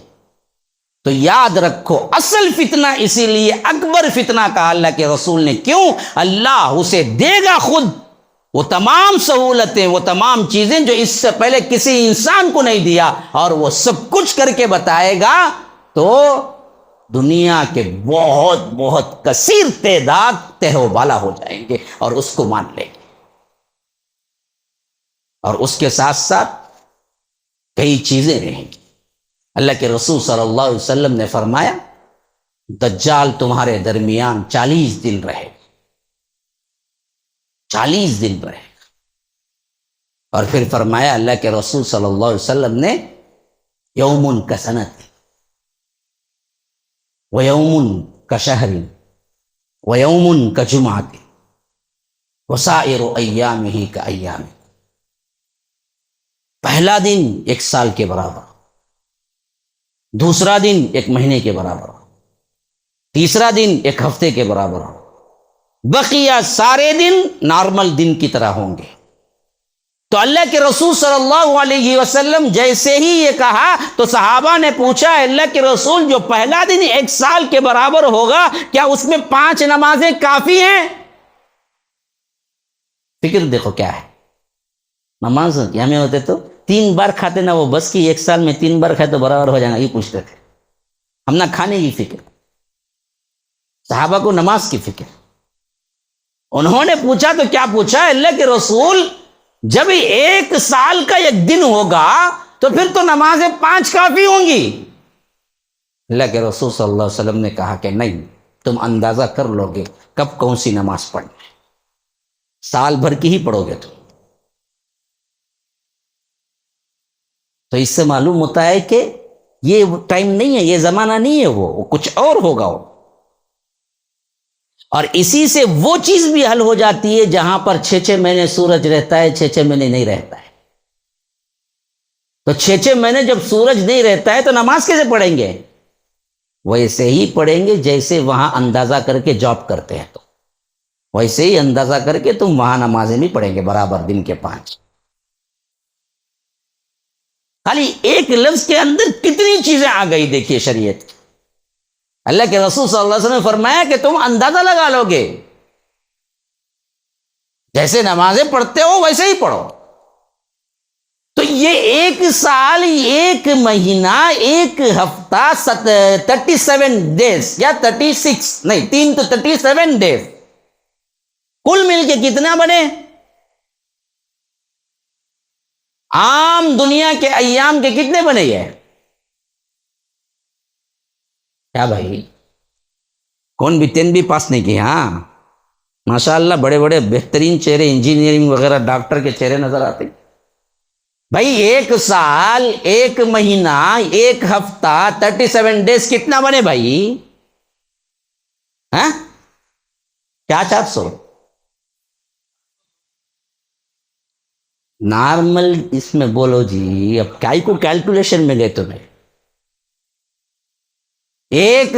تو یاد رکھو، اصل فتنہ اسی لیے اکبر فتنہ کہا اللہ کے رسول نے، کیوں؟ اللہ اسے دے گا خود وہ تمام سہولتیں، وہ تمام چیزیں جو اس سے پہلے کسی انسان کو نہیں دیا، اور وہ سب کچھ کر کے بتائے گا، تو دنیا کے بہت بہت کثیر تعداد تہ و بالا ہو جائیں گے اور اس کو مان لیں گے۔ اور اس کے ساتھ ساتھ کئی چیزیں رہیں گی۔ اللہ کے رسول صلی اللہ علیہ وسلم نے فرمایا دجال تمہارے درمیان 40 دن رہے گا، 40 دن رہے گا۔ اور پھر فرمایا اللہ کے رسول صلی اللہ علیہ وسلم نے یوم کا سنت و یوم کا شہر و یوم کا جمعہ وسائر ایامہ کا ایام، پہلا دن 1 سال کے برابر، دوسرا دن 1 مہینے کے برابر، تیسرا دن 1 ہفتے کے برابر، بقیہ سارے دن نارمل دن کی طرح ہوں گے۔ تو اللہ کے رسول صلی اللہ علیہ وسلم جیسے ہی یہ کہا تو صحابہ نے پوچھا اللہ کے رسول جو پہلا دن 1 سال کے برابر ہوگا، کیا اس میں 5 نمازیں کافی ہیں؟ فکر دیکھو کیا ہے، نماز کیا میں ہوتے تو 3 بار کھاتے نا، وہ بس کی 1 سال میں 3 بار کھائے تو برابر ہو جائے گا، یہ پوچھتے تھے ہم، نہ کھانے کی فکر، صحابہ کو نماز کی فکر۔ انہوں نے پوچھا تو کیا پوچھا اللہ کے رسول، جب 1 سال کا 1 دن ہوگا تو پھر تو نمازیں 5 کافی ہوں گی۔ اللہ کے رسول صلی اللہ علیہ وسلم نے کہا کہ نہیں، تم اندازہ کر لو گے کب کون سی نماز پڑھنا ہے، سال بھر کی ہی پڑھو گے تو اس سے معلوم ہوتا ہے کہ یہ ٹائم نہیں ہے، یہ زمانہ نہیں ہے، وہ کچھ اور ہوگا وہ۔ اور اسی سے وہ چیز بھی حل ہو جاتی ہے جہاں پر 6 مہینے سورج رہتا ہے، 6 مہینے نہیں رہتا ہے۔ تو 6 مہینے جب سورج نہیں رہتا ہے تو نماز کیسے پڑھیں گے؟ ویسے ہی پڑھیں گے جیسے وہاں اندازہ کر کے جاب کرتے ہیں، تو ویسے ہی اندازہ کر کے تم وہاں نمازیں بھی پڑھیں گے برابر دن کے 5۔ خالی ایک لفظ کے اندر کتنی چیزیں آ گئی دیکھیے شریعت کی۔ اللہ کے رسول صلی اللہ علیہ وسلم نے فرمایا کہ تم اندازہ لگا لو گے، جیسے نمازیں پڑھتے ہو ویسے ہی پڑھو۔ تو یہ 1 سال، 1 مہینہ، 1 ہفتہ، 37 ڈیز یا 36 نہیں 3 تو 37 ڈیز، کل مل کے کتنا بنے؟ عام دنیا کے ایام کے کتنے بنے یہ؟ کیا بھائی، کون بھی 10 بھی پاس نہیں کیا؟ ہاں ماشاءاللہ بڑے بڑے بہترین چہرے، انجینئرنگ وغیرہ ڈاکٹر کے چہرے نظر آتے بھائی۔ 1 سال، 1 مہینہ، 1 ہفتہ، 37 ڈیز کتنا بنے بھائی؟ ہاں کیا 400 نارمل اس میں بولو جی، اب کائی کو کیلکولیشن میں لے تمہیں 1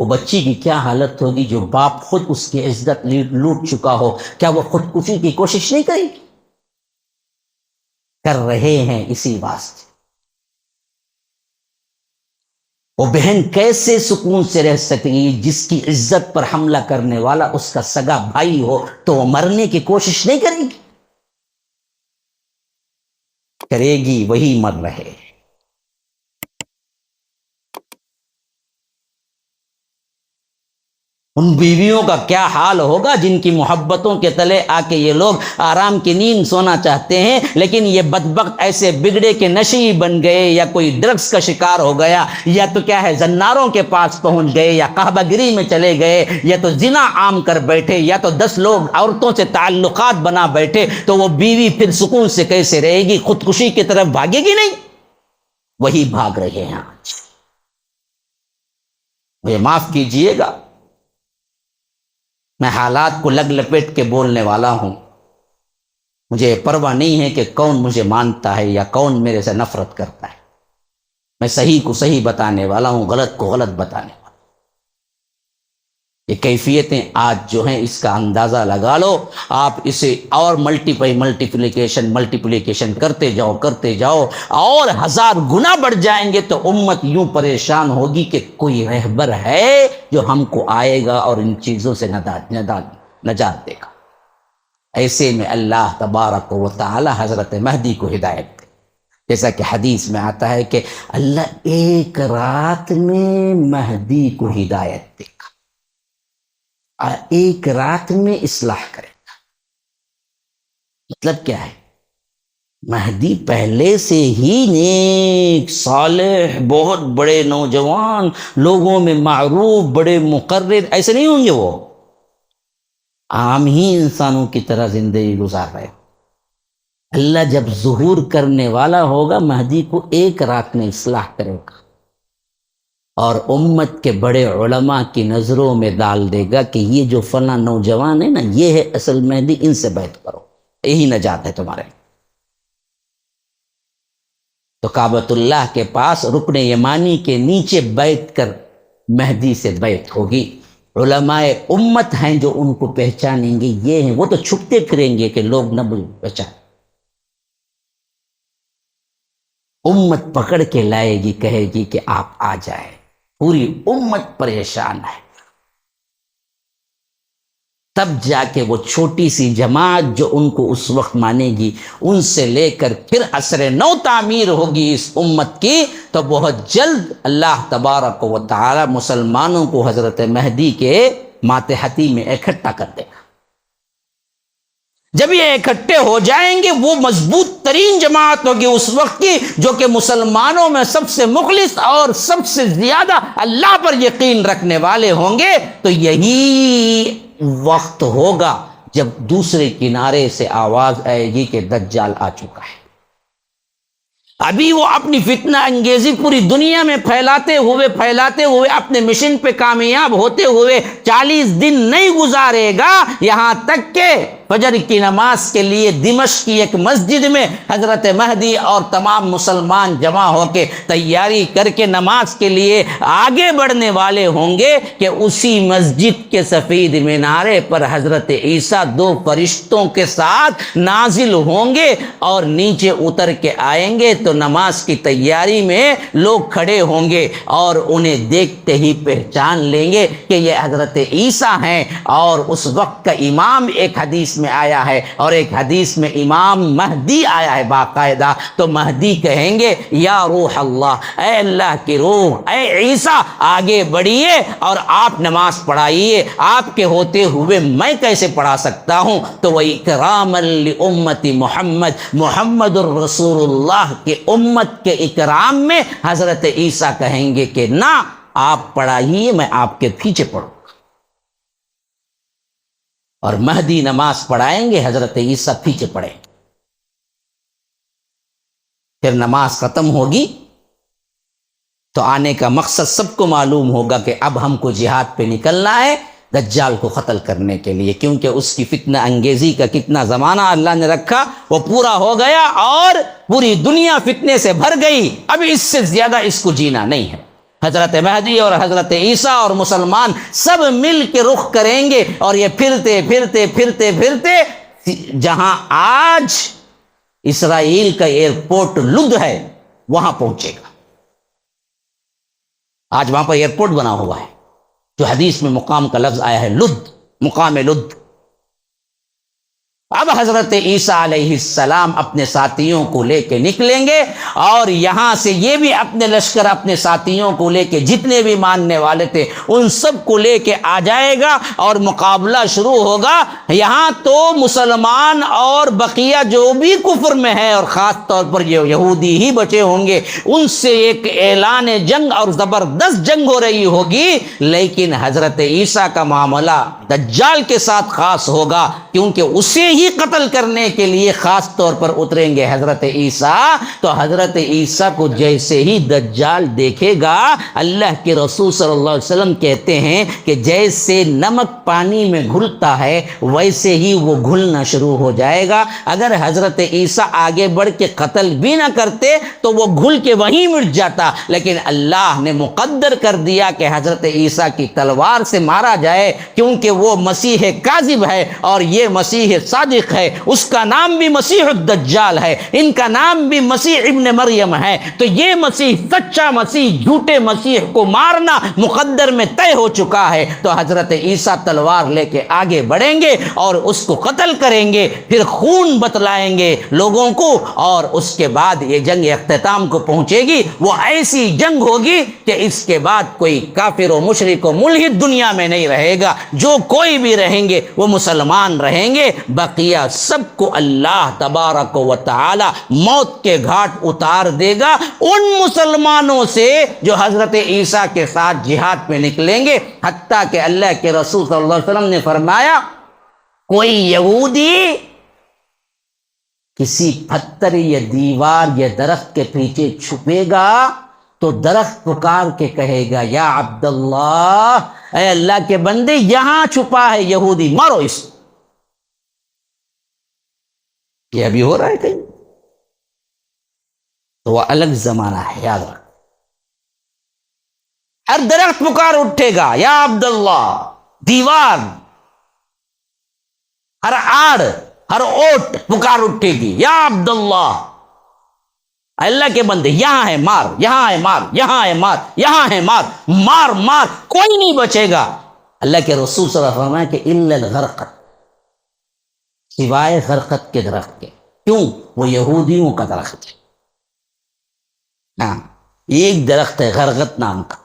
وہ بچی کی کیا حالت ہوگی جو باپ خود اس کی عزت لوٹ چکا ہو؟ کیا وہ خودکشی کی کوشش نہیں کرے؟ کر رہے ہیں اسی واسطے۔ وہ بہن کیسے سکون سے رہ سکے گی جس کی عزت پر حملہ کرنے والا اس کا سگا بھائی ہو تو وہ مرنے کی کوشش نہیں کرے گی؟ کرے گی، وہی مر رہے۔ ان بیویوں کا کیا حال ہوگا جن کی محبتوں کے تلے آ کے یہ لوگ آرام کی نیند سونا چاہتے ہیں، لیکن یہ بدبخت ایسے بگڑے کے نشئی بن گئے، یا کوئی ڈرگس کا شکار ہو گیا، یا تو کیا ہے زناروں کے پاس پہنچ گئے، یا قہبہ گری میں چلے گئے، یا تو زنا عام کر بیٹھے، یا تو 10 لوگ عورتوں سے تعلقات بنا بیٹھے، تو وہ بیوی پھر سکون سے کیسے رہے گی؟ خودکشی کی طرف بھاگے گی نہیں؟ وہی بھاگ رہے ہیں آج۔ مجھے معاف کیجئے گا، میں حالات کو لگ لپیٹ کے بولنے والا ہوں، مجھے پرواہ نہیں ہے کہ کون مجھے مانتا ہے یا کون میرے سے نفرت کرتا ہے۔ میں صحیح کو صحیح بتانے والا ہوں، غلط کو غلط بتانے والا ہوں۔ یہ کیفیتیں آج جو ہیں اس کا اندازہ لگا لو، آپ اسے اور ملٹیپلیکیشن کرتے جاؤ اور 1000 گنا بڑھ جائیں گے تو امت یوں پریشان ہوگی کہ کوئی رہبر ہے جو ہم کو آئے گا اور ان چیزوں سے نجات دے گا۔ ایسے میں اللہ تبارک و تعالی حضرت مہدی کو ہدایت دے، جیسا کہ حدیث میں آتا ہے کہ اللہ ایک رات میں مہدی کو ہدایت دے گا، ایک رات میں اصلاح کرے گا۔ مطلب کیا ہے؟ مہدی پہلے سے ہی نیک صالح بہت بڑے نوجوان لوگوں میں معروف بڑے مقرر ایسے نہیں ہوں گے، وہ عام ہی انسانوں کی طرح زندگی گزار رہے۔ اللہ جب ظہور کرنے والا ہوگا مہدی کو ایک رات میں اصلاح کرے گا اور امت کے بڑے علماء کی نظروں میں ڈال دے گا کہ یہ جو فلاں نوجوان ہے نا، یہ ہے اصل مہدی، ان سے بیعت کرو، یہی نجات ہے تمہارے۔ تو کعبۃ اللہ کے پاس رکن یمانی کے نیچے بیٹھ کر مہدی سے بیعت ہوگی۔ علماء امت ہیں جو ان کو پہچانیں گے، یہ ہیں، وہ تو چھپتے پھریں گے کہ لوگ نہ پہچان۔ امت پکڑ کے لائے گی، کہے گی کہ آپ آ جائیں، پوری امت پریشان ہے۔ تب جا کے وہ چھوٹی سی جماعت جو ان کو اس وقت مانے گی، ان سے لے کر پھر عصر نو تعمیر ہوگی اس امت کی، تو بہت جلد اللہ تبارک و تعالی مسلمانوں کو حضرت مہدی کے ماتحتی میں اکٹھا کر دے گا۔ جب یہ اکٹھے ہو جائیں گے، وہ مضبوط ترین جماعت ہوگی اس وقت کی، جو کہ مسلمانوں میں سب سے مخلص اور سب سے زیادہ اللہ پر یقین رکھنے والے ہوں گے۔ تو یہی وقت ہوگا جب دوسرے کنارے سے آواز آئے گی کہ دجال آ چکا ہے۔ ابھی وہ اپنی فتنہ انگیزی پوری دنیا میں پھیلاتے ہوئے اپنے مشن پہ کامیاب ہوتے ہوئے 40 دن نہیں گزارے گا، یہاں تک کہ فجر کی نماز کے لیے دمشق کی ایک مسجد میں حضرت مہدی اور تمام مسلمان جمع ہو کے تیاری کر کے نماز کے لیے آگے بڑھنے والے ہوں گے کہ اسی مسجد کے سفید مینارے پر حضرت عیسیٰ 2 فرشتوں کے ساتھ نازل ہوں گے اور نیچے اتر کے آئیں گے، تو نماز کی تیاری میں لوگ کھڑے ہوں گے اور انہیں دیکھتے ہی پہچان لیں گے کہ یہ حضرت عیسیٰ ہیں۔ اور اس وقت کا امام ایک حدیث میں آیا ہے اور ایک حدیث میں امام مہدی آیا ہے باقاعدہ، تو مہدی کہیں گے یا روح اللہ، اے اللہ کی روح، اے عیسیٰ آگے بڑھیے اور آپ نماز پڑھائیے، آپ کے ہوتے ہوئے میں کیسے پڑھا سکتا ہوں؟ تو وہ اکراما لامت محمد الرسول اللہ کے امت کے اکرام میں حضرت عیسیٰ کہیں گے کہ نہ، آپ پڑھائیے، میں آپ کے پیچھے پڑھوں۔ اور مہدی نماز پڑھائیں گے، حضرت عیسیٰ پیچھے پڑھیں۔ پھر نماز ختم ہوگی تو آنے کا مقصد سب کو معلوم ہوگا کہ اب ہم کو جہاد پہ نکلنا ہے دجال کو قتل کرنے کے لیے، کیونکہ اس کی فتنہ انگیزی کا کتنا زمانہ اللہ نے رکھا وہ پورا ہو گیا اور پوری دنیا فتنے سے بھر گئی، اب اس سے زیادہ اس کو جینا نہیں ہے۔ حضرت مہدی اور حضرت عیسیٰ اور مسلمان سب مل کے رخ کریں گے، اور یہ پھرتے پھرتے پھرتے پھرتے جہاں آج اسرائیل کا ایئرپورٹ لد ہے وہاں پہنچے گا۔ آج وہاں پر ایئرپورٹ بنا ہوا ہے، جو حدیث میں مقام کا لفظ آیا ہے لد، مقام لد۔ اب حضرت عیسیٰ علیہ السلام اپنے ساتھیوں کو لے کے نکلیں گے، اور یہاں سے یہ بھی اپنے لشکر، اپنے ساتھیوں کو لے کے، جتنے بھی ماننے والے تھے ان سب کو لے کے آ جائے گا، اور مقابلہ شروع ہوگا۔ یہاں تو مسلمان اور بقیہ جو بھی کفر میں ہے، اور خاص طور پر جو یہودی ہی بچے ہوں گے، ان سے ایک اعلان جنگ اور زبردست جنگ ہو رہی ہوگی، لیکن حضرت عیسیٰ کا معاملہ دجال کے ساتھ خاص ہوگا، کیونکہ اسے ہی قتل کرنے کے لیے خاص طور پر اتریں گے حضرت عیسیٰ۔ تو حضرت عیسیٰ کو جیسے ہی دجال دیکھے گا، اللہ کے رسول صلی اللہ علیہ وسلم کہتے ہیں کہ جیسے نمک پانی میں گھلتا ہے ویسے ہی وہ گھلنا شروع ہو جائے گا۔ اگر حضرت عیسیٰ آگے بڑھ کے قتل بھی نہ کرتے تو وہ گھل کے وہیں مٹ جاتا، لیکن اللہ نے مقدر کر دیا کہ حضرت عیسیٰ کی تلوار سے مارا جائے، کیونکہ وہ مسیح کاذب ہے اور یہ مسیح صادق ہے۔ اس کا نام بھی مسیح الدجال ہے، ان کا نام بھی مسیح ابن مریم ہے۔ تو یہ مسیح، سچا مسیح، جھوٹے مسیح کو مارنا مقدر میں طے ہو چکا ہے۔ تو حضرت عیسیٰ تلوار لے کے آگے بڑھیں گے اور اس کو قتل کریں گے، پھر خون بتلائیں گے لوگوں کو، اور اس کے بعد یہ جنگ اختتام کو پہنچے گی۔ وہ ایسی جنگ ہوگی کہ اس کے بعد کوئی کافر و مشرک و ملحد دنیا میں نہیں رہے گا، جو کوئی بھی رہیں گے وہ مسلمان رہیں گے، بقیہ سب کو اللہ تبارک و تعالی موت کے گھاٹ اتار دے گا۔ ان مسلمانوں سے جو حضرت عیسیٰ کے ساتھ جہاد پہ نکلیں گے، حتیٰ کہ اللہ کے رسول صلی اللہ علیہ وسلم نے فرمایا کوئی یہودی کسی پتھر یا دیوار یا درخت کے پیچھے چھپے گا تو درخت پکار کے کہے گا یا عبداللہ، اے اللہ کے بندے یہاں چھپا ہے یہودی، مارو اس کو۔ یہ ابھی ہو رہا ہے کہیں؟ تو وہ الگ زمانہ ہے، یاد رکھ۔ ہر درخت پکار اٹھے گا یا عبداللہ، دیوار، ہر آڑ، ہر اوٹ پکار اٹھے گی یا عبداللہ، اللہ کے بندے یہاں ہے مار، یہاں ہے مار، یہاں ہے مار، یہاں ہے مار، مار مار، کوئی نہیں بچے گا۔ اللہ کے رسول صلی اللہ علیہ وسلم فرمایا کہ الا الغرقد، سوائے غرقد کے درخت کے۔ کیوں؟ وہ یہودیوں کا درخت ہے۔ ہاں، ایک درخت ہے غرقد نام کا،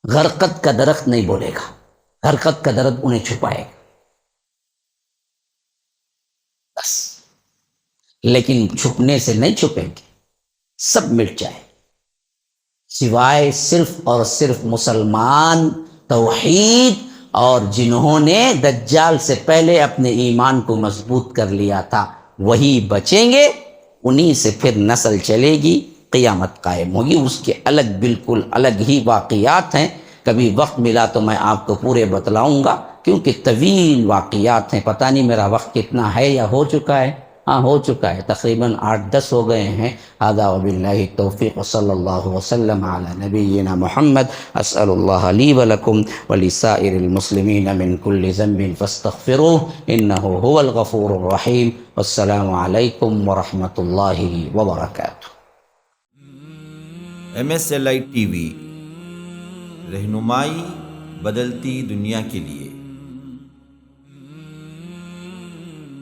غرقد کا درخت نہیں بولے گا، غرقد کا درخت انہیں چھپائے گا بس، لیکن چھپنے سے نہیں چھپیں گے، سب مٹ جائے، سوائے صرف اور صرف مسلمان، توحید، اور جنہوں نے دجال سے پہلے اپنے ایمان کو مضبوط کر لیا تھا وہی بچیں گے۔ انہی سے پھر نسل چلے گی، قیامت قائم ہوگی۔ اس کے الگ، بالکل الگ ہی واقعات ہیں، کبھی وقت ملا تو میں آپ کو پورے بتلاؤں گا، کیونکہ طویل واقعات ہیں۔ پتہ نہیں میرا وقت کتنا ہے یا ہو چکا ہے؟ ہاں ہو چکا ہے، تقریباً 8-10 ہو گئے ہیں۔ ھذا وباللہ التوفیق وصلی اللہ وسلم علی نبینا محمد۔ اسأل اللہ لی ولکم ولسائر المسلمین من کل ذنب فاستغفروہ انہ هو الغفور الرحیم۔ والسلام علیکم ورحمۃ اللہ وبرکاتہ۔ MSLI TV، رہنمائی بدلتی دنیا کے لیے۔